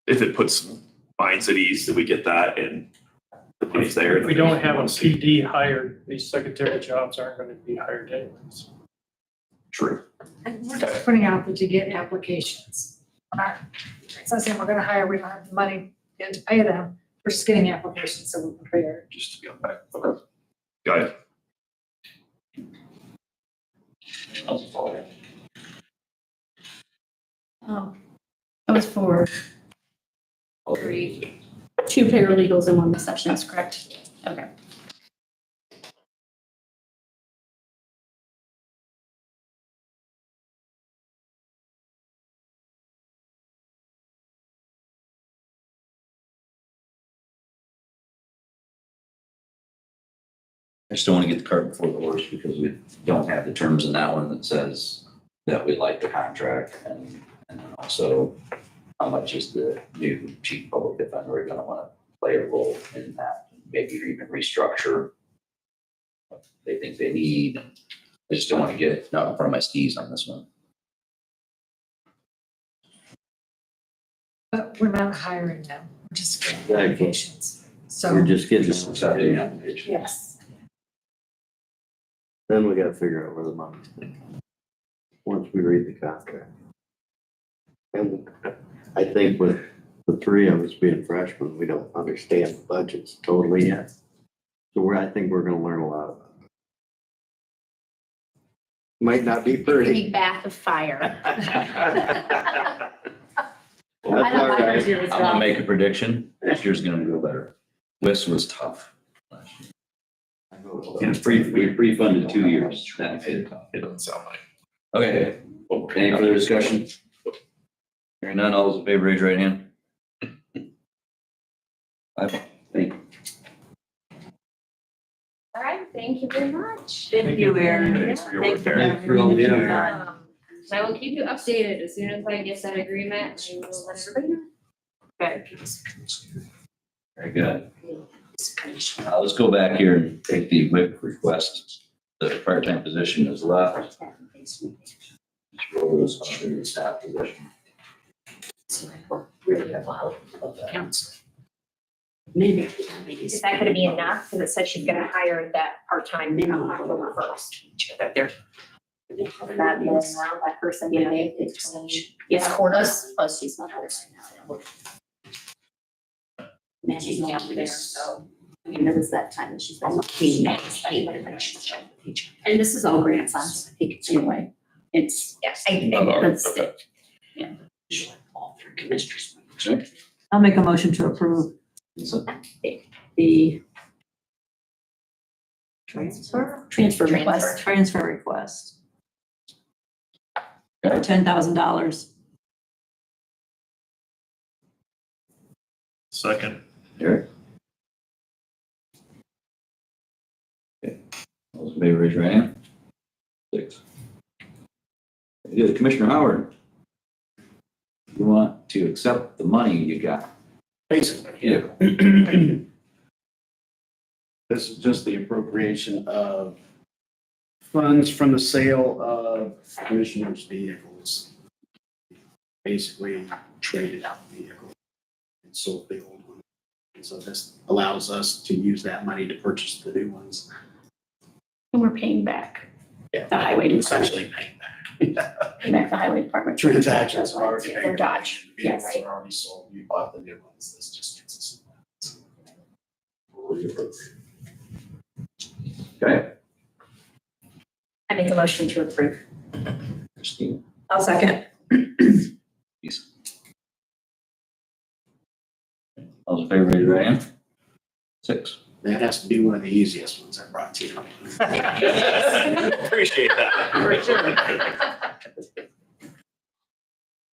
If it puts minds at ease that we get that and the money's there. If we don't have a PD hired, these secretary jobs aren't going to be hired anyways. True. And we're just putting out that you get applications. It's not saying we're gonna hire, we don't have the money to pay them, we're just getting applications, so we're prepared. Just to be on back. Okay. Got it. That was for two paralegals and one receptionist, correct? Okay. I just don't want to get the cart before the horse because we don't have the terms in that one that says that we like the contract and then also how much is the new chief public defender going to want to play a role in that, maybe even restructure what they think they need. I just don't want to get out in front of my skis on this one. But we're not hiring them, we're just getting Exactly. applications. So, We're just getting, Just accepting the application. yes. then we gotta figure out where the money's coming from. Once we read the contract. And I think with the three of us being freshmen, we don't understand the budgets totally yet. So I think we're gonna learn a lot about it. Might not be pretty. Big bath of fire. Well, I know my I'm first year was gonna rough. make a prediction. Next year's gonna go better. This was tough. last year. And we pre-funded 2 years. That made it tough. It doesn't sound like. Okay, any further discussion? Hearing none, all those in favor, raise your right hand. Thank you. All right, thank you very much. Thank you, Erin. Thanks for your work, Thank you Erin. for everything that you've done. I will keep you updated as soon as I get that agreement. I will let everybody know. Okay. Very good. Let's go back here and take the WIP request. The part-time position is left. Just roll this under the staff position. Really a lot of counts. Maybe. Is that gonna be enough? Because it said she's gonna hire that part-time on October first. That they're. That means around that person, you know, it's cordless, plus she's not ours right now. Managing out there, so, I mean, there was that time that she's been cleaning. And this is all grant funds, I think, anyway. It's, Yes. that's, Okay. All three commissioners. I'll make a motion to approve the transfer request. Transfer request. For $10,000. Second. Eric? Okay. All those in favor, raise your hand. 6. Very good. Commissioner Howard. You want to accept the money you got? Basically, Yeah. this is just the appropriation of funds from the sale of commissioners' vehicles. Basically traded out the vehicle and sold the old one. And so this allows us to use that money to purchase the new ones. and we're paying back Yeah, the highway department, essentially paying back. paying back the highway department. Transactions are already For paid. Dodge, yeah, Vehicles are already sold. We bought the new ones. This just gets us. Okay. I make a motion to approve. Christine. I'll second. Please. All those in favor, raise your hand. 6. That has to be one of the easiest ones I brought to you. Appreciate that. For sure.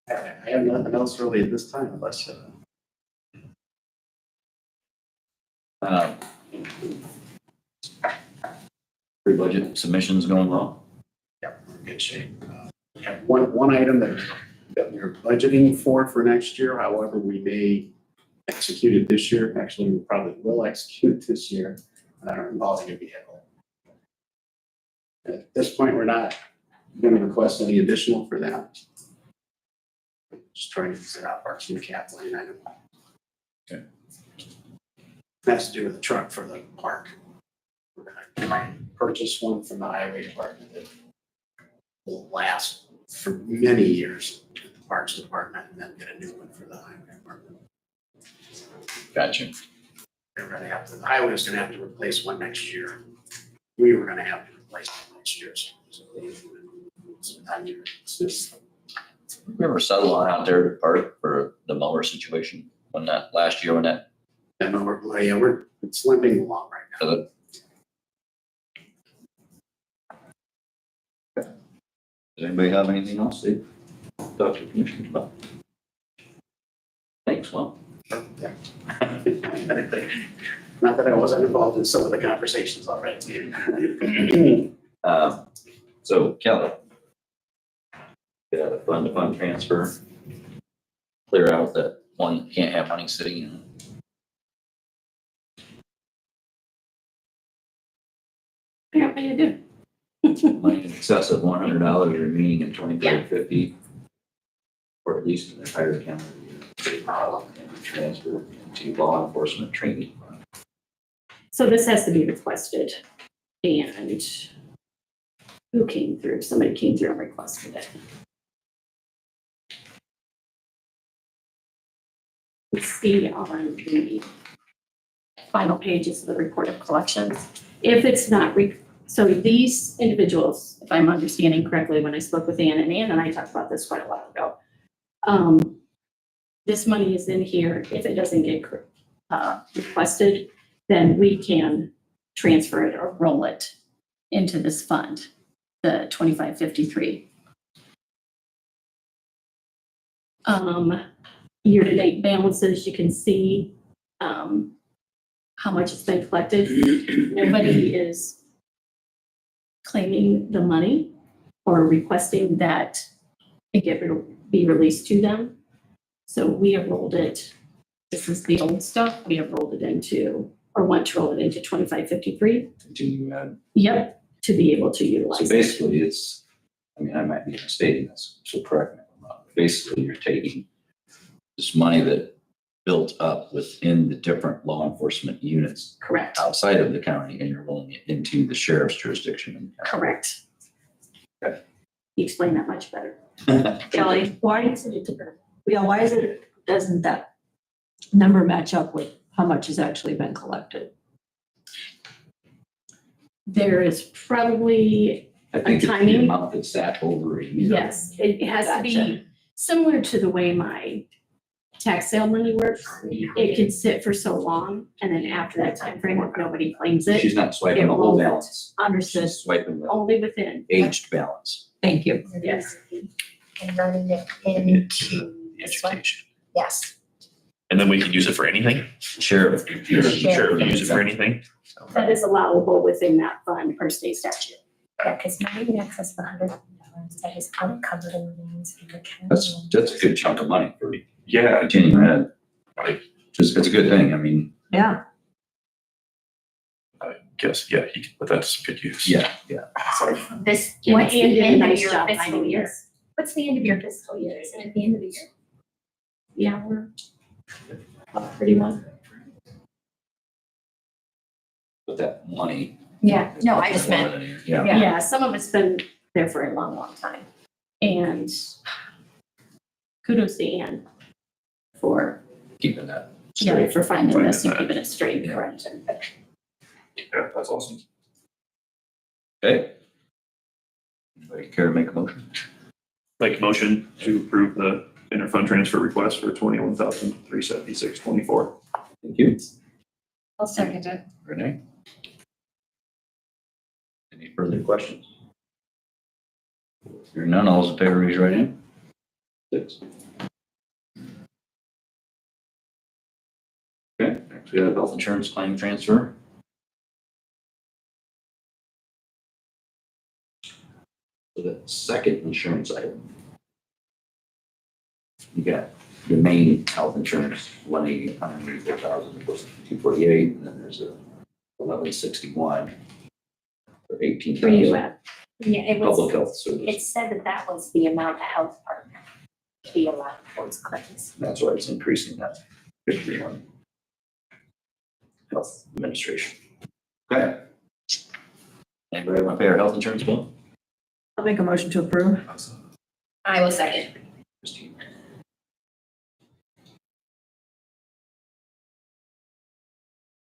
I have nothing else really at this time unless, Pre-budget submissions going well? yep, we're in good shape. We have one item that we're budgeting for next year. However, we may execute it this year. Actually, we probably will execute it this year involving a vehicle. At this point, we're not going to request any additional for that. Just trying to set out our new cap line item. Okay. Has to do with the truck for the park. We're going to try and purchase one from the highway department that will last for many years with the parks department, and then get a new one for the highway department. Gotcha. They're going to have to, the highway is going to have to replace one next year. We were going to have to replace one next year. So it's just, Remember settle on out there at park for the mower situation when that last year when that and it's limping along right now. Does anybody have anything else they talk to the commissioners about? Thanks, well. Yeah. Not that I wasn't involved in some of the conversations already. So Kelly. Got a fund-to-fund transfer. Clear out that one can't have money sitting in. Apparently you do. Money in excess of $100 remaining in 2550. Or at least an entire calendar year. Transfer into law enforcement training fund. So this has to be requested, and who came through? Somebody came through and requested it. See on the final pages of the report of collections. If it's not, so these individuals, if I'm understanding correctly, when I spoke with Ann and I talked about this quite a while ago. This money is in here. If it doesn't get requested, then we can transfer it or roll it into this fund, the 2553. Year-to-date balances, you can see how much has been collected. Nobody is claiming the money or requesting that it be released to them. So we have rolled it, this is the old stuff, we have rolled it into, or want to roll it into 2553. Continue add. Yep, to be able to utilize So it. basically it's, I mean, I might be misstating this, so correct me if I'm wrong. Basically, you're taking this money that built up within the different law enforcement units Correct, outside of the county, and you're rolling it into the sheriff's jurisdiction in the correct. Okay. You explained that much better. Kelly, why is it, yeah, why is it, doesn't that number match up with how much has actually been collected? There is probably, I think it's the timing? amount that's sat over a year. yes, it has to be Gotcha. similar to the way my tax sale money works. It can sit for so long, and then after that time frame, if nobody claims it, She's not swiping it the whole rolls. balance. Understood, She's swiping the only within, aged balance. Thank you. yes. And running it The into this one. education. Yes, And then we can use it for anything? Sheriff. Sure, we use it for anything? That is allowable within that fund per state statute. yeah, because money in excess of $100 that is uncovered in liens in the county. That's a good chunk of money for Yeah, continuing ed. It's a good thing. I mean, Yeah, I guess, yeah, but that's good use. yeah. So this, And what's Ann the did a end of nice your job fiscal finding year? this. What's the end of your fiscal year? Is it at the end of the year? Yeah, we're pretty much. But that money. Yeah, no, I just meant, Yeah. Yeah, some of it's been there for a long, long time. And kudos to Ann for, Keeping that yeah, straight. for finding this and Finding keeping it straight, Yeah. correct. Yeah, that's awesome. Okay. Anybody care to make a motion? Make a motion to approve the interfund transfer request for 21,376.24. Thank you. I'll second it. Renee? Any further questions? Hearing none, all those in favor, raise your right hand. 6. Okay, next we have health insurance claim transfer. So the second insurance item. You got your main health insurance, 180, 184,000, 248, and then there's a 1161 for 18,000. Where you at? Yeah, it Public was, health service. it said that was the amount the health department be allowed for its claims. That's why it's increasing that 51. Health administration. Okay. Anybody want to pay our health insurance bill? I'll make a motion to approve. I will second. Christine.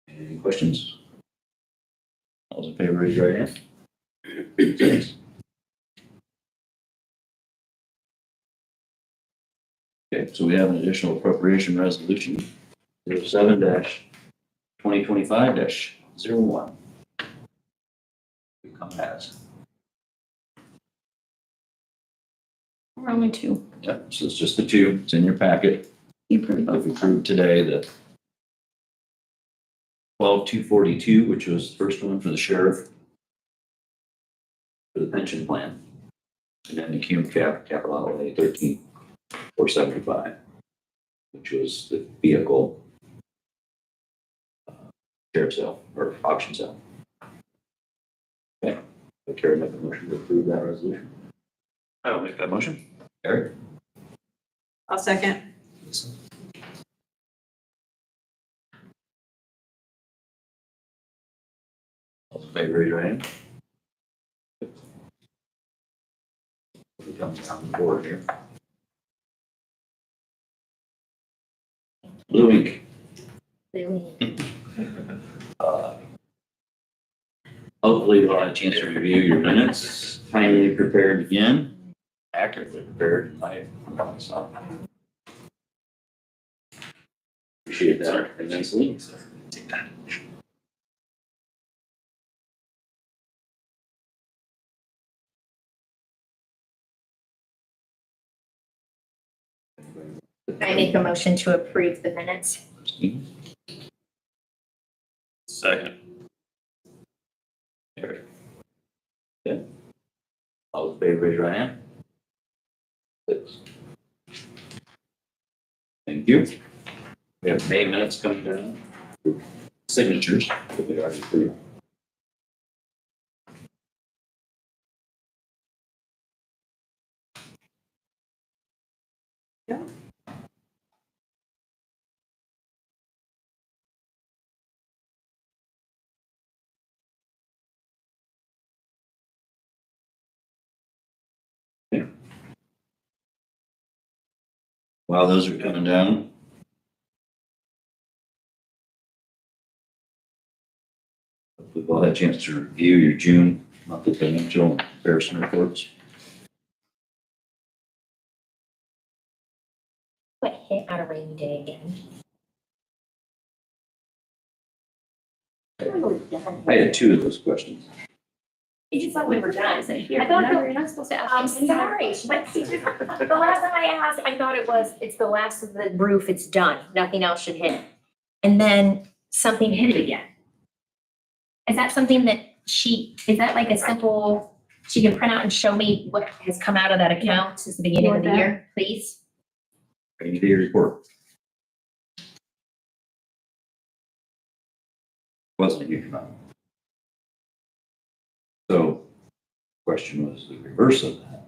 Any questions? All those in favor, raise your right hand. 6. Okay, so we have an additional appropriation resolution, 07-2025-01. Come as. We're only two. Yep, so it's just the two. It's in your packet. You approve If both. we approve today, the 12,242, which was the first one for the sheriff for the pension plan. And then the capital outlay 13,475, which was the vehicle sheriff sale or auction sale. Okay, I carry make a motion to approve that resolution. I'll make that motion. Eric? I'll second. All in favor, raise your hand. We come down the board here. Blue ink. Hopefully we'll have a chance to review your minutes, timely prepared again, accurately prepared, in my so. Appreciate that immensely. Take that. I make a motion to approve the minutes. Christine, Second. Eric. Okay. All in favor, raise your hand. 6. Thank you. We have May minutes coming down. Signatures that we already approved. While those are coming down, we've all had a chance to review your June monthly financial comparison reports. What hit on a rainy day again? I had two of those questions. You just thought we were done. I I thought thought you're not supposed to ask. I'm sorry, but the last time I asked, I thought it's the last of the roof, it's done, nothing else should hit. And then something hit it again. Is that something that is that like a simple, she can print out and show me what has come out of that account since the beginning of the year, please? Rainy day report. Wasn't a huge amount. So, question was the reverse of that.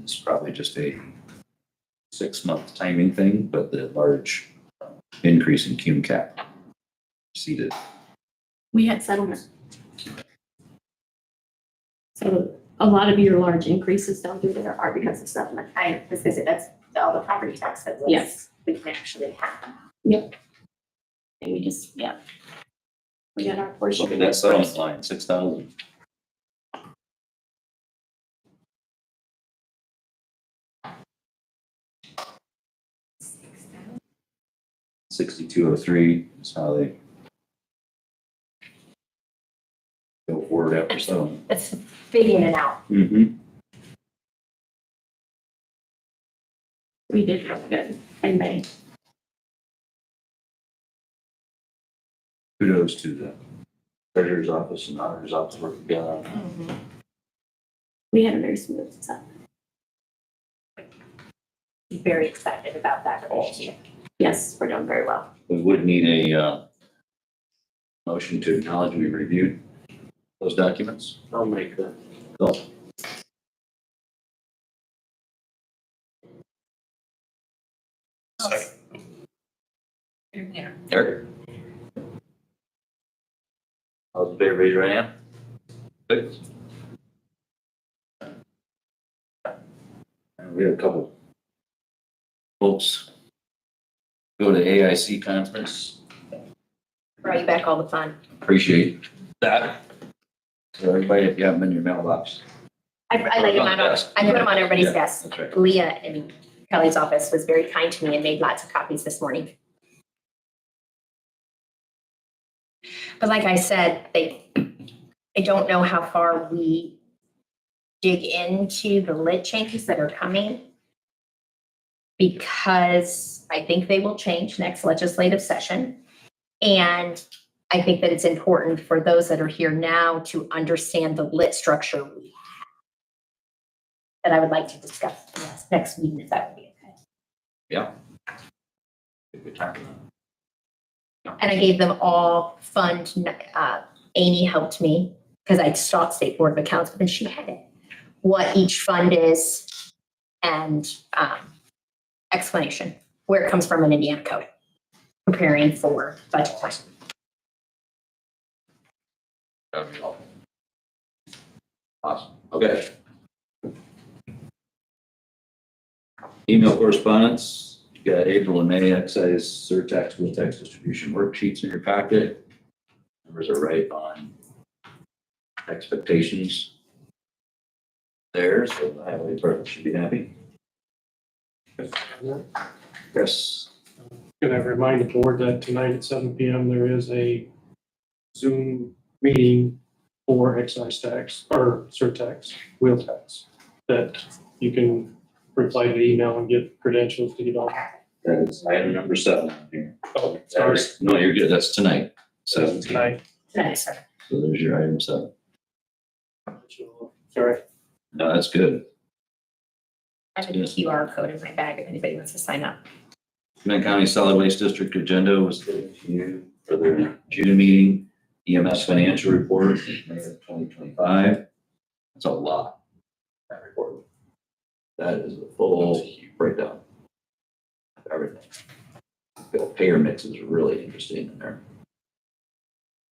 It's probably just a 6-month timing thing, but the large increase in cum cap exceeded. We had settlement. So a lot of your large increases down through there are because of settlement. I was gonna say, that's all the property tax that Yes. we can actually have. And we just, we got our portion. Look at that settlement line, 6,000. $6203 is how they go forward after settlement. That's big in and out. Mm-hmm. We did really good in May. Kudos to the treasurer's office and auditor's office working together on that. We had a very smooth settlement. Very excited about that goal too. Yes, we're doing very well. We would need a motion to acknowledge we reviewed those documents. I'll make that. Bill? Eric? All those in favor, raise your right hand. Good. And we had a couple folks go to AIC conference. Brought you back all the fun. Appreciate that. So everybody, if you haven't been in your mailbox. I laid them On the out, desk. I put them on everybody's Yeah, desk. that's right. Leah in Kelly's office was very kind to me and made lots of copies this morning. But like I said, I don't know how far we dig into the lit changes that are coming, because I think they will change next legislative session. And I think that it's important for those that are here now to understand the lit structure we have, that I would like to discuss next meeting, if that would be okay. Yeah. Good time. And I gave them all fund, Amy helped me, because I sought State Board of Accounts, but then she had it. What each fund is and explanation, where it comes from in Indiana code, preparing for budget time. That'd be all. Awesome. Okay. Email correspondence. You got April and May excise surtax, wheel tax distribution worksheets in your packet. Numbers are right on expectations there, so the highway department should be happy. Yes. Can I remind the board that tonight at 7 PM, there is a Zoom meeting for excise tax or surtax, wheel tax, that you can reply to the email and get credentials to get on. That is item number 7 on here. Oh, sorry, No, you're good. That's tonight. 7. tonight. Nice. So there's your item 7. Sorry. No, that's good. I have a QR code in my bag if anybody wants to sign up. Steuben County Solid Waste District agenda was given to you for their June meeting. EMS financial report, May of 2025. That's a lot, that report. That is a full breakdown of everything. The payer mix is really interesting in there.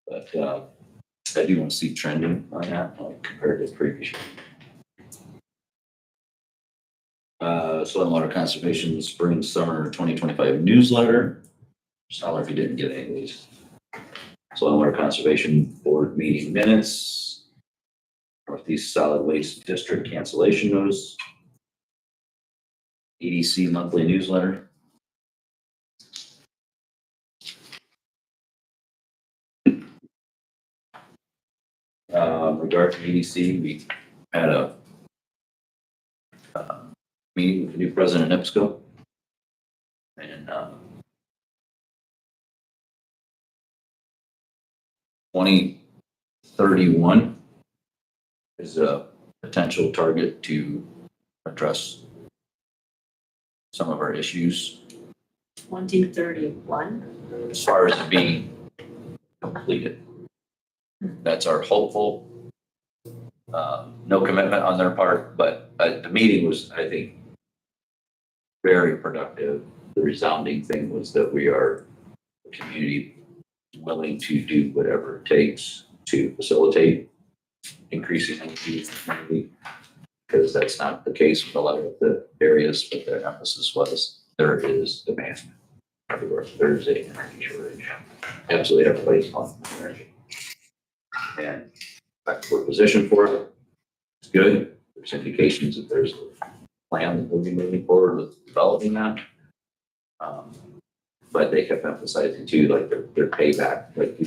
But I do want to see trending on that, like compared to previous year. Soil and Water Conservation Spring Summer 2025 newsletter. Sorry if you didn't get any of these. Soil and Water Conservation Board meeting minutes. Northeast Solid Waste District cancellation notice. EDC monthly newsletter. Regarding EDC, we had a meeting with the new president of NIPSCO. And 2031 is a potential target to address some of our issues 2031. as far as it being completed. That's our hopeful. No commitment on their part, but the meeting was, I think, very productive. The resounding thing was that we are a community willing to do whatever it takes to facilitate increasing energy in the community, because that's not the case with a lot of the areas, but their emphasis was there is demand everywhere. There's a energy shortage. Absolutely everybody's calling for energy. And we're positioned for it. It's good. There's indications that there's a plan that we'll be moving forward with developing that. But they kept emphasizing too, like their payback, like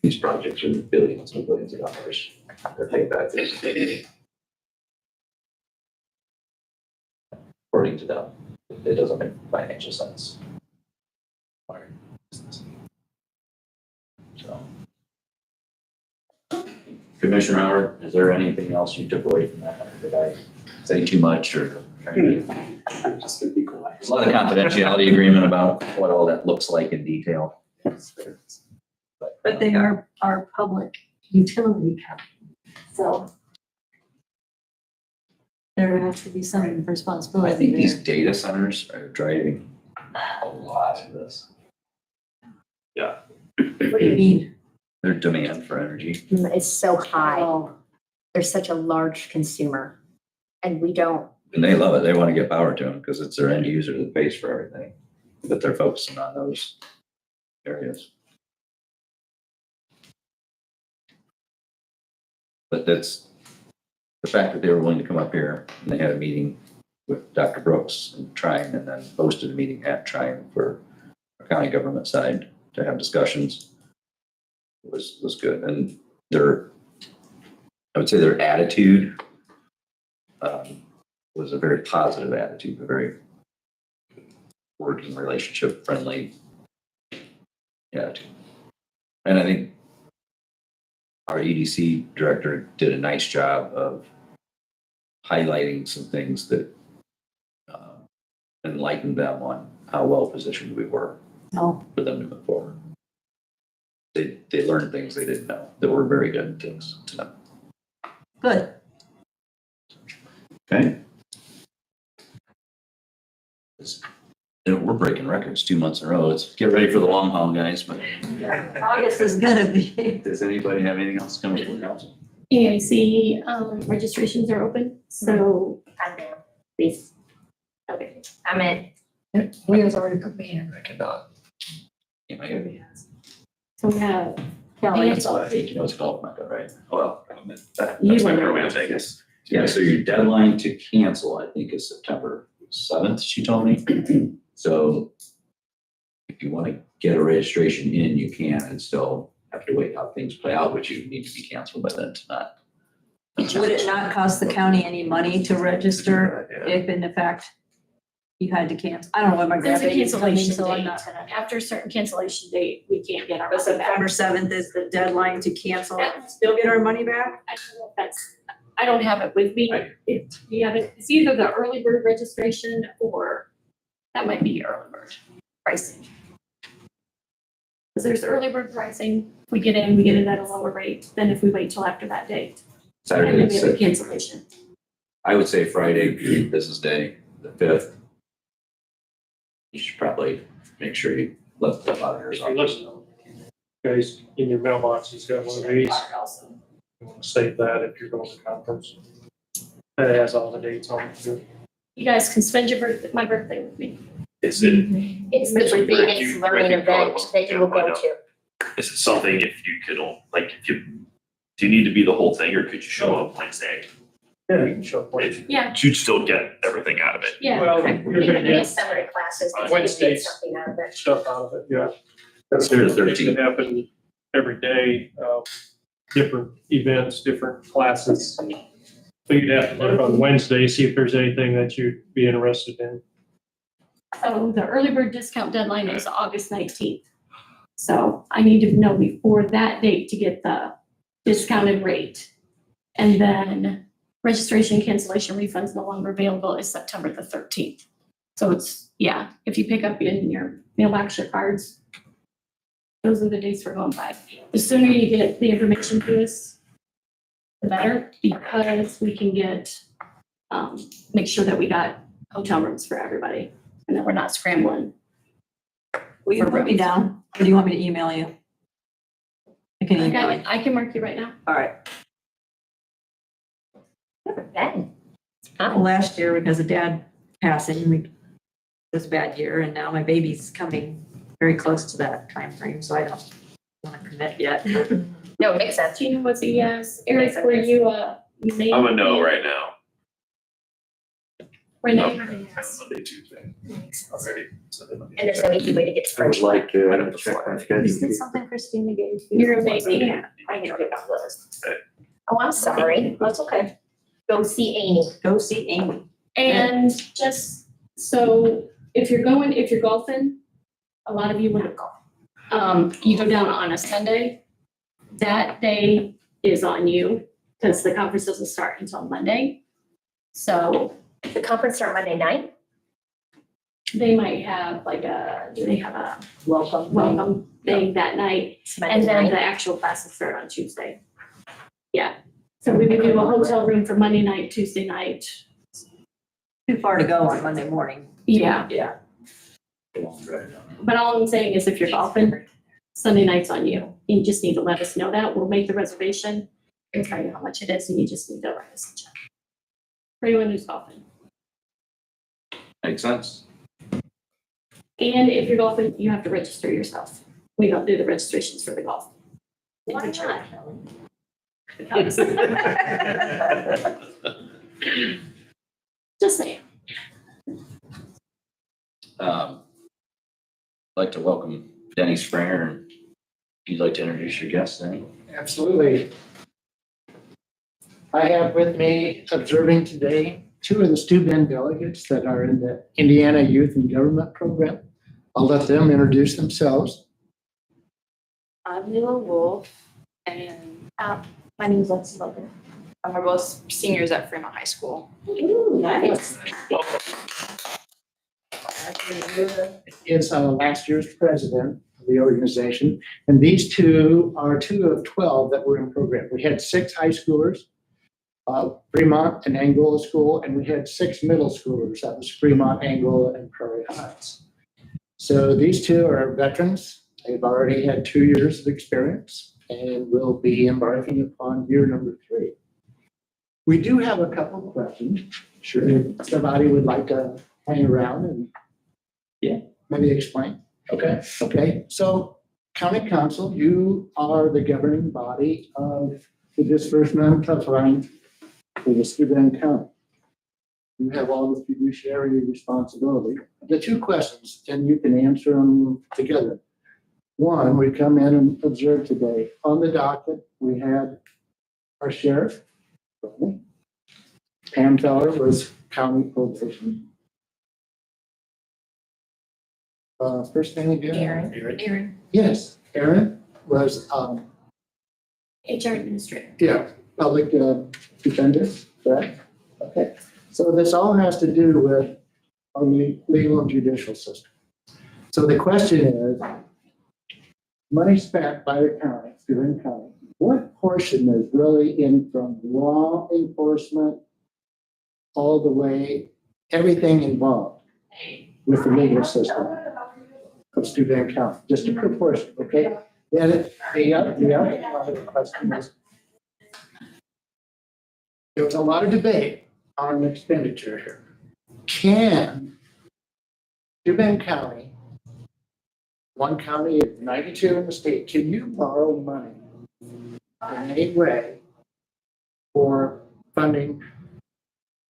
these projects are billions and billions of dollars. Their payback is, according to them, it doesn't make financial sense. So, Commissioner Howard, is there anything else you took away from that? Did I say too much or? Just gonna be quiet. A lot of confidentiality agreement about what all that looks like in detail. But they are our public utility company, so there has to be some responsibility I think there. these data centers are driving a lot of this. What do you mean? Their demand for energy. It's so high. Oh, They're such a large consumer. And we don't, And they love it. They want to get power to them because it's their end user that pays for everything. But they're focusing on those areas. But that's the fact that they were willing to come up here and they had a meeting with Dr. Brooks and Trine, and then hosted a meeting at Trine for our county government side to have discussions was good. And I would say their attitude was a very positive attitude, a very working relationship friendly attitude. And I think our EDC director did a nice job of highlighting some things that enlightened them on how well positioned we were no. for them to move forward. They learned things they didn't know that were very good things to them. Good. Okay. We're breaking records 2 months in a row. Let's get ready for the long haul, guys. But August is gonna be. does anybody have anything else coming from the council? EAC registrations are open, so I'm there, please. okay. I'm in. Leah's already put me in. I cannot. You might have So we have Kelly. That's what I think, you know, it's golf mecca, right? Well, that's You my were- program in Vegas. Yeah, so your deadline to cancel, I think, is September 7th, she told me. So if you want to get a registration in, you can, and still have to wait how things play out, but you need to be canceled by then to not. Would it not cost the county any money to register Yeah. if in fact you had to cancel? I don't know what my There's a grandbaby's coming, cancellation so I'm date. not gonna. After a certain cancellation date, we can't get our But money back. September 7th is the deadline to cancel and still get our money back? I don't know if that's, I don't have it with me. It's either the early bird registration or that might be early bird pricing. Because there's early bird pricing, if we get it at a lower rate than if we wait till after that date. And Saturday, then we have a the cancellation. I would say Friday, business day, the 5th. You should probably make sure you let the auditors Hey, know. listen, guys, in your mailbox, he's got one of these. Also. You want to save that if you're going to conference. That has all the dates on it. You guys can spend my birthday with me. Is it, It's the Where biggest you- learning where you event go. that you will Yeah, I go know. to. is it something if you could, like, if you, do you need to be the whole thing or could you show up Wednesday? Yeah, you can show up Wednesday. Yeah, You'd still get everything out of it. yeah. Well, you're gonna get Summer classes. they can Wednesdays. get something out of it. stuff out of it, yeah. That's here to It 13. can happen every day, different events, different classes. So you'd have to look on Wednesday, see if there's anything that you'd be interested in. So the early bird discount deadline is August 19th. So I need to know before that date to get the discounted rate. And then registration cancellation refunds no longer available is September the 13th. So it's, yeah, if you pick up in your mailbox your cards, those are the dates we're going by. The sooner you get the information to us, the better, because we can get, make sure that we got hotel rooms for everybody and that we're not scrambling. Will you put me down? Or do you want me to email you? I can email you. I can mark you right now. All right. Ben. Well, last year, because of dad passing, it was a bad year, and now my baby's coming very close to that time frame, so I don't want to commit yet. No, it makes sense. Do you know what the, Eric, were you, May? I'm a no right now. Renee? Monday, Tuesday. Already. Sunday, Monday. And there's no easy way to get I would French. like to I know check my before. schedule. Is this something Christina gave you? You're amazing. Yeah, I need to get on the list. Oh, I'm sorry. That's okay. Go see Amy. Go see Amy. And just, so if you're golfing, a lot of you wouldn't golf. You go down on a Sunday, that day is on you, because the conference doesn't start until Monday. So The conference start Monday night? they might have do they have a Welcome. thing that night? It's Monday And then night. the actual classes start on Tuesday. Yeah, so we would do a hotel room for Monday night, Tuesday night. Too far to go on Monday morning. Yeah, Yeah. but all I'm saying is if you're golfing, Sunday night's on you. You just need to let us know that. We'll make the reservation and tell you how much it is, and you just need to write us a check. For anyone who's golfing. Makes sense. And if you're golfing, you have to register yourself. We don't do the registrations for the golf. Why not? Because- Just saying. I'd like to welcome Denny Springer. And if you'd like to introduce your guest, Denny. Absolutely. I have with me observing today two of the Steuben delegates that are in the Indiana Youth and Government Program. I'll let them introduce themselves. I'm Mila Wolf, and my name is Lexi Logan. We're both seniors at Fremont High School. Ooh, nice. Is last year's president of the organization, and these two are two of 12 that were in program. We had 6 high schoolers, Fremont and Angola School, and we had 6 middle schoolers. That was Fremont, Angola, and Prairie Heights. So these two are veterans. They've already had 2 years of experience and will be embarking upon year number 3. We do have a couple of questions. Sure. If somebody would like to hang around and maybe explain. Okay. So County Council, you are the governing body of the disbursement of funds for the Steuben County. You have all the fiduciary responsibility. The 2 questions, and you can answer them together. One, we come in and observe today. On the docket, we had our sheriff, Pam Feller was county probation. First name again? Aaron, Yes, Aaron was, HR administrator. yeah, public defender, correct? Okay, so this all has to do with our legal and judicial system. So the question is, money spent by the county, Steuben County, what portion is really in from law enforcement all the way, everything involved with the legal system of Steuben County, just a proportion, okay? Then the other part of the question is, there was a lot of debate on expenditure here. can Steuben County, one county of 92 in the state, can you borrow money in any way for funding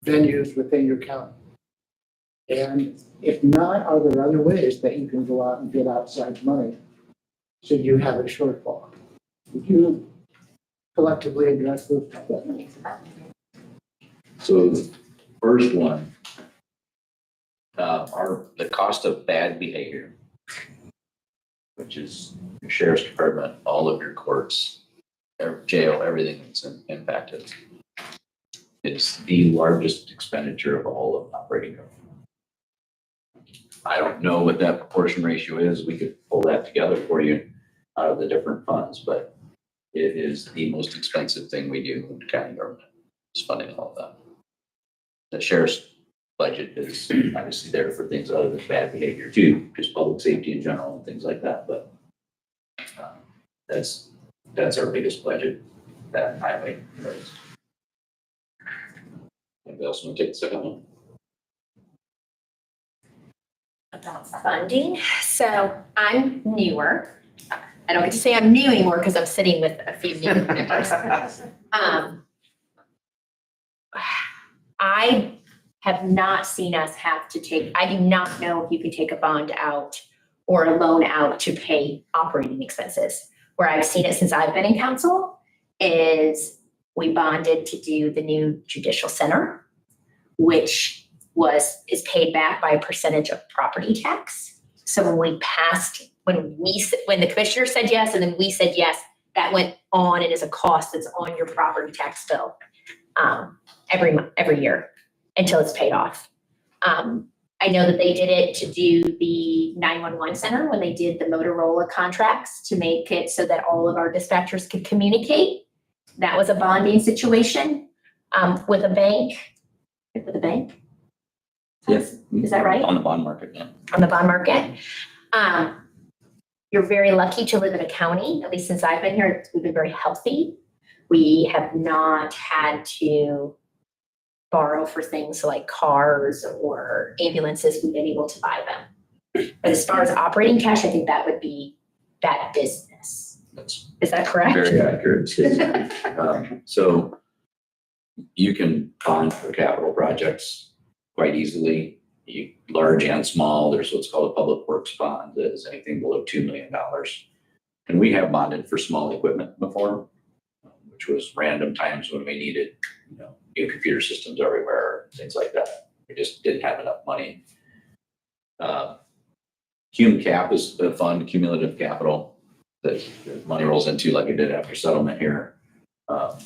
venues within your county? And if not, are there other ways that you can go out and get outside money should you have a shortfall? Would you collectively address those topics? So the first one, the cost of bad behavior, which is your sheriff's department, all of your courts, jail, everything that's impacted, is the largest expenditure of all of operating government. I don't know what that proportion ratio is. We could pull that together for you out of the different funds, but it is the most expensive thing we do in the county government, is funding all of that. The sheriff's budget is obviously there for things other than bad behavior too, just public safety in general and things like that, but that's our biggest budget, that highway. Anybody else want to take the second one? About funding. So I'm newer. I don't get to say I'm new anymore because I'm sitting with a few new members. I have not seen us have to take, I do not know if you can take a bond out or a loan out to pay operating expenses. Where I've seen it since I've been in council is we bonded to do the new judicial center, which is paid back by a percentage of property tax. So when the commissioner said yes, and then we said yes, that went on and is a cost that's on your property tax bill every year until it's paid off. I know that they did it to do the 911 center when they did the Motorola contracts to make it so that all of our dispatchers could communicate. That was a bonding situation with a bank. With a bank? Yes. Is that right? On the bond market, yeah. On the bond market. You're very lucky to live in a county, at least since I've been here, we've been very healthy. We have not had to borrow for things like cars or ambulances. We've been able to buy them. But as far as operating cash, I think that would be that business. Is that correct? Very accurate. So you can bond for capital projects quite easily, large and small. There's what's called a public works bond that is anything below $2 million. And we have bonded for small equipment before, which was random times when we needed, new computer systems everywhere, things like that. We just didn't have enough money. Cum cap is the fund, cumulative capital, that money rolls into like it did after settlement here, that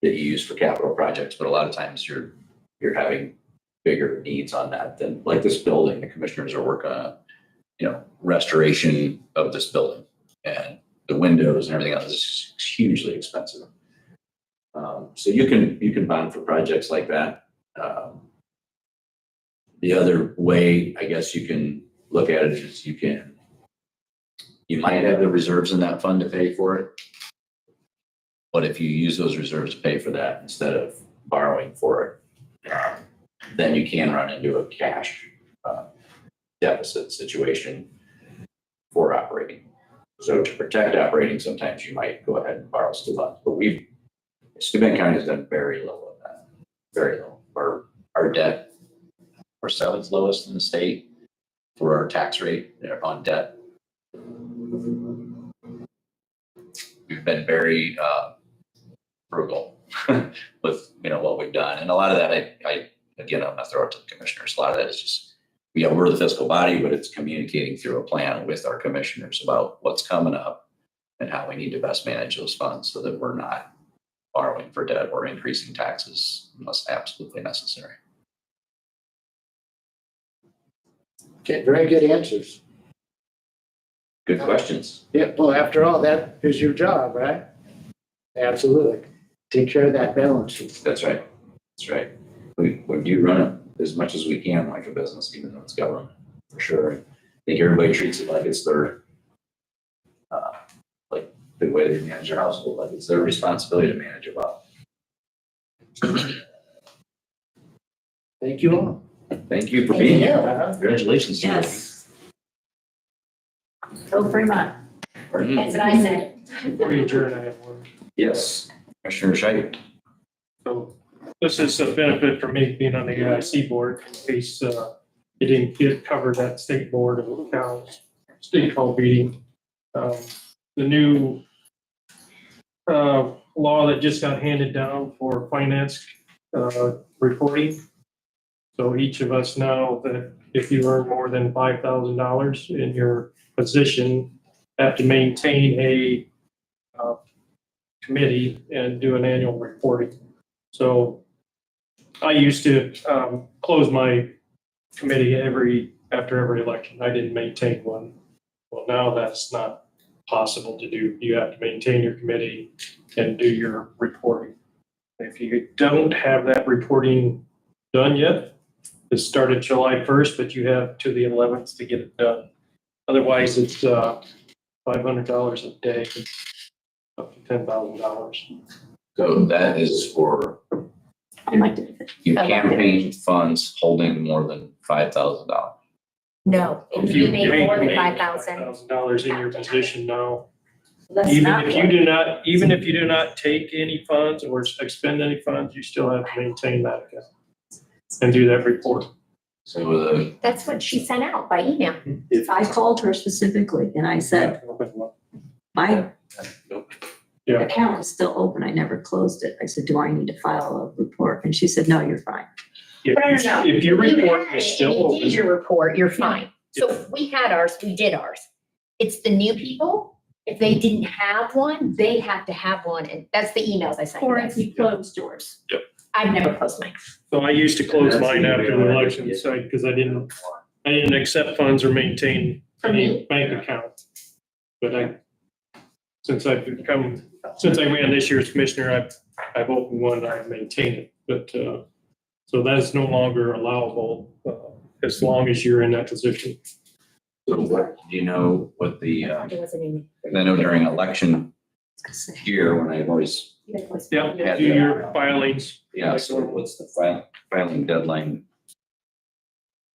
you use for capital projects. But a lot of times you're having bigger needs on that than like this building. The commissioners are working on, restoration of this building, and the windows and everything else is hugely expensive. So you can bond for projects like that. The other way, I guess, you can look at it is you might have the reserves in that fund to pay for it. But if you use those reserves to pay for that instead of borrowing for it, then you can run into a cash deficit situation for operating. So to protect operating, sometimes you might go ahead and borrow some funds. But Steuben County has done very low of that, very low. Our debt, we're seventh lowest in the state for our tax rate on debt. We've been very frugal with what we've done, and a lot of that I'm gonna throw it to the commissioners. A lot of that is just we're the fiscal body, but it's communicating through a plan with our commissioners about what's coming up and how we need to best manage those funds so that we're not borrowing for debt or increasing taxes unless absolutely necessary. Okay, very good answers. Good questions. Yeah, well, after all, that is your job, right? Absolutely. Take care of that balance sheet. That's right. That's right. We do run it as much as we can like a business, even though it's government, for sure. I think everybody treats it like it's their, like the way they manage their household, like it's their responsibility to manage it well. Thank you all. Thank you for Thank being you. here. Congratulations. to you. Yes. Go Fremont. Pardon? That's what I said. Before you adjourn, I have one. Yes, Commissioner Scheit. So this is a benefit for me being on the AIC board in case it didn't get covered at state board of accounts, state call meeting. The new law that just got handed down for finance reporting. So each of us know that if you earn more than $5,000 in your position, have to maintain a committee and do an annual reporting. So I used to close my committee after every election. I didn't maintain one. Well, now that's not possible to do. You have to maintain your committee and do your reporting. If you don't have that reporting done yet, it started July 1st, but you have to the 11th to get it done. Otherwise, it's $500 a day, up to $10,000. So that is for I like to. you campaign funds holding more than $5,000. No, if you make more than 5,000. $5,000 in your position now. That's Even not if you do not take any funds or expend any funds, you still have to maintain that account and do that report. So That's what she sent out by email. I called her specifically and I said, my Yeah. account is still open. I never closed it. I said, do I need to file a report? And she said, no, you're fine. If No. if your You report had is it still and you open. did your report, you're fine. So if we had ours, we did ours. It's the new people, if they didn't have one, they have to have one, and that's the emails I sent you Or guys. if you closed yours. I've never closed mine. So I used to close mine after the election, because I didn't accept funds or maintain any bank account. But since I ran this year's commissioner, I've opened one, I've maintained it. But, so that is no longer allowable, as long as you're in that position. what, do you know what the, It wasn't in. I know during election year when I've always, Yeah, do your filings. yeah, so what's the filing deadline?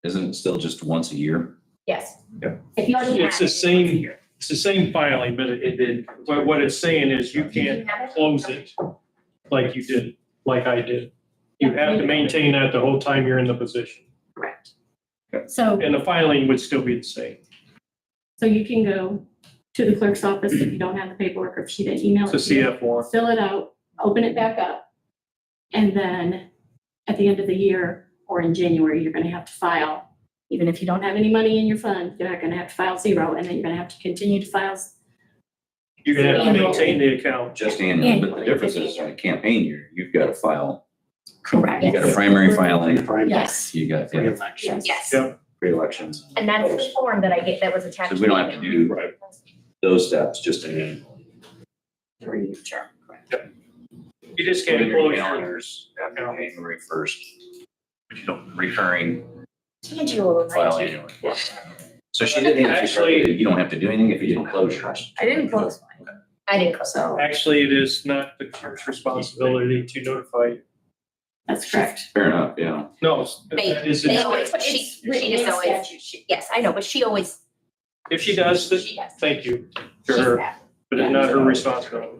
Isn't it still just once a year? Yes. Yeah. If you already It's have the it. same filing, but what it's saying is you can't close it like you did, like I did. You have to maintain that the whole time you're in the position. Correct. So, And the filing would still be the same. so you can go to the clerk's office if you don't have the paperwork or if she didn't email it It's a to you. CF1. Fill it out, open it back up. And then at the end of the year or in January, you're gonna have to file. Even if you don't have any money in your fund, you're not gonna have to file zero, and then you're gonna have to continue to file. You're gonna have to Annual. maintain the account. Just annually, but the difference is in a campaign year, you've got to file, Correct. you got a primary filing, Yes. you got the Pre-election. Yes. Yep. pre-elections. And that's the form that I get that was attached. So we don't have to do those steps, just an annual. You just can't close yours. calendars after January 1st. But you don't recurring Tangible. file annually. So she didn't actually, you don't have to do anything if you didn't close yours. I didn't close mine. I didn't close. So Actually, it is not the clerk's responsibility to notify you. That's correct. Fair enough, yeah. No, They, that is, they always, but she just always, yes, I know, but she always. if she does, She does. thank you to She's her, that. but it's not her responsibility.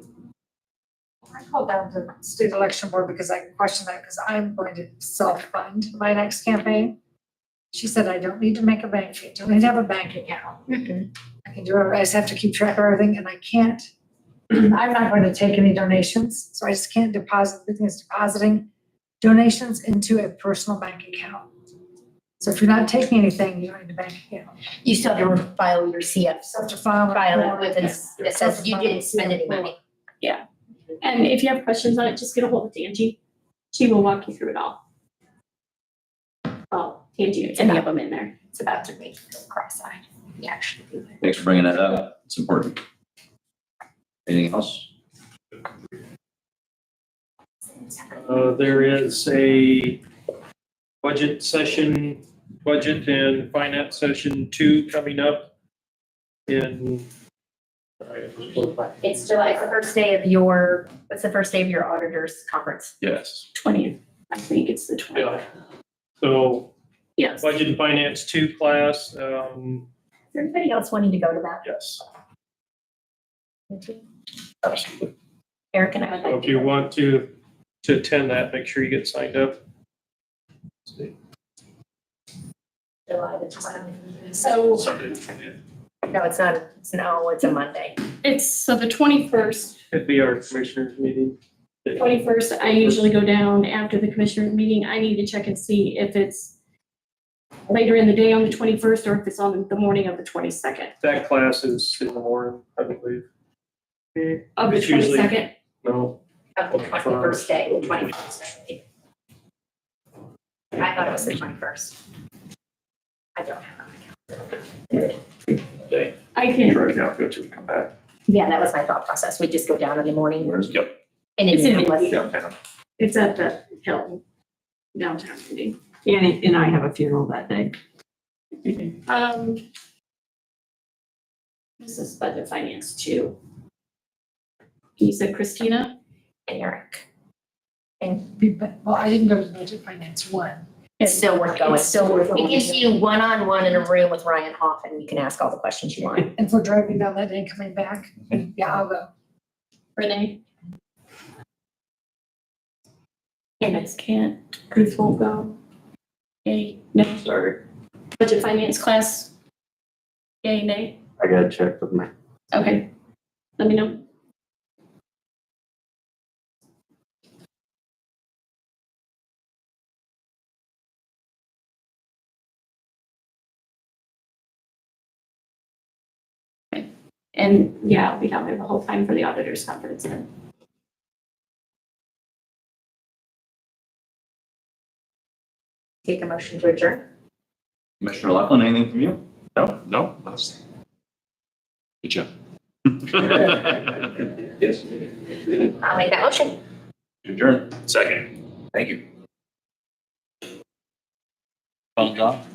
I called down to state election board because I questioned that because I'm going to self-fund my next campaign. She said, I don't need to make a bank, I don't need to have a bank account. Mm-mm. I can do it, I just have to keep track of everything and I can't. I'm not going to take any donations, so I just can't deposit, everything is depositing donations into a personal bank account. So if you're not taking anything, you don't need a bank account. You still have to file your CF, So to file. file it with, it says you didn't spend any money. And if you have questions on it, just get a hold of Angie. She will walk you through it all. Well, Angie, any of them in there. It's about to make you cross-eyed. You actually do it. Thanks for bringing that up. It's important. Anything else? There is a budget session, budget and finance session 2 coming up in. It's July, it's the first day of your, what's the first day of your auditor's conference? Yes. 20th. I think it's the 20th. Yeah. So Yes. Budget and Finance 2 class. Is there anybody else wanting to go to that? Yes. Okay. Eric and I would So like if to you go. want to attend that, make sure you get signed up. July the 12th. So, no, it's not, it's a Monday. It's, so the 21st, It'd be our commissioners meeting. 21st, I usually go down after the commissioner meeting. I need to check and see if it's later in the day on the 21st or if it's on the morning of the 22nd. That class is in the morning, I believe. Of the It's usually- 22nd? No, Of the 21st day, the 21st. I thought it was the 21st. I don't have it. I can, Drive down, go to and come back. Yeah, that was my thought process. We just go down in the morning. Yep. And It's in Indianapolis. Downtown. it's at the Hilton downtown meeting. And I have a funeral that day. This is budget finance 2. You said Christina? And Eric. Well, I didn't go to budget finance 1. It's still worth going. It's still worth It going. gives you one-on-one in a room with Ryan Hoff and you can ask all the questions you want. And for driving down that day and coming back, yeah, I'll go. Renee? Amos can't, Ruth won't go. Yay, no, or budget finance class? Yay, nay? I gotta check with my, Okay, let me know. Okay. And yeah, I'll be down there the whole time for the auditors conference then. Take a motion to adjourn. Commissioner Laughlin, anything from you? No, that's. Good job. Yes. I'll make that motion. Adjourn. Second. Thank you. Thumbs up.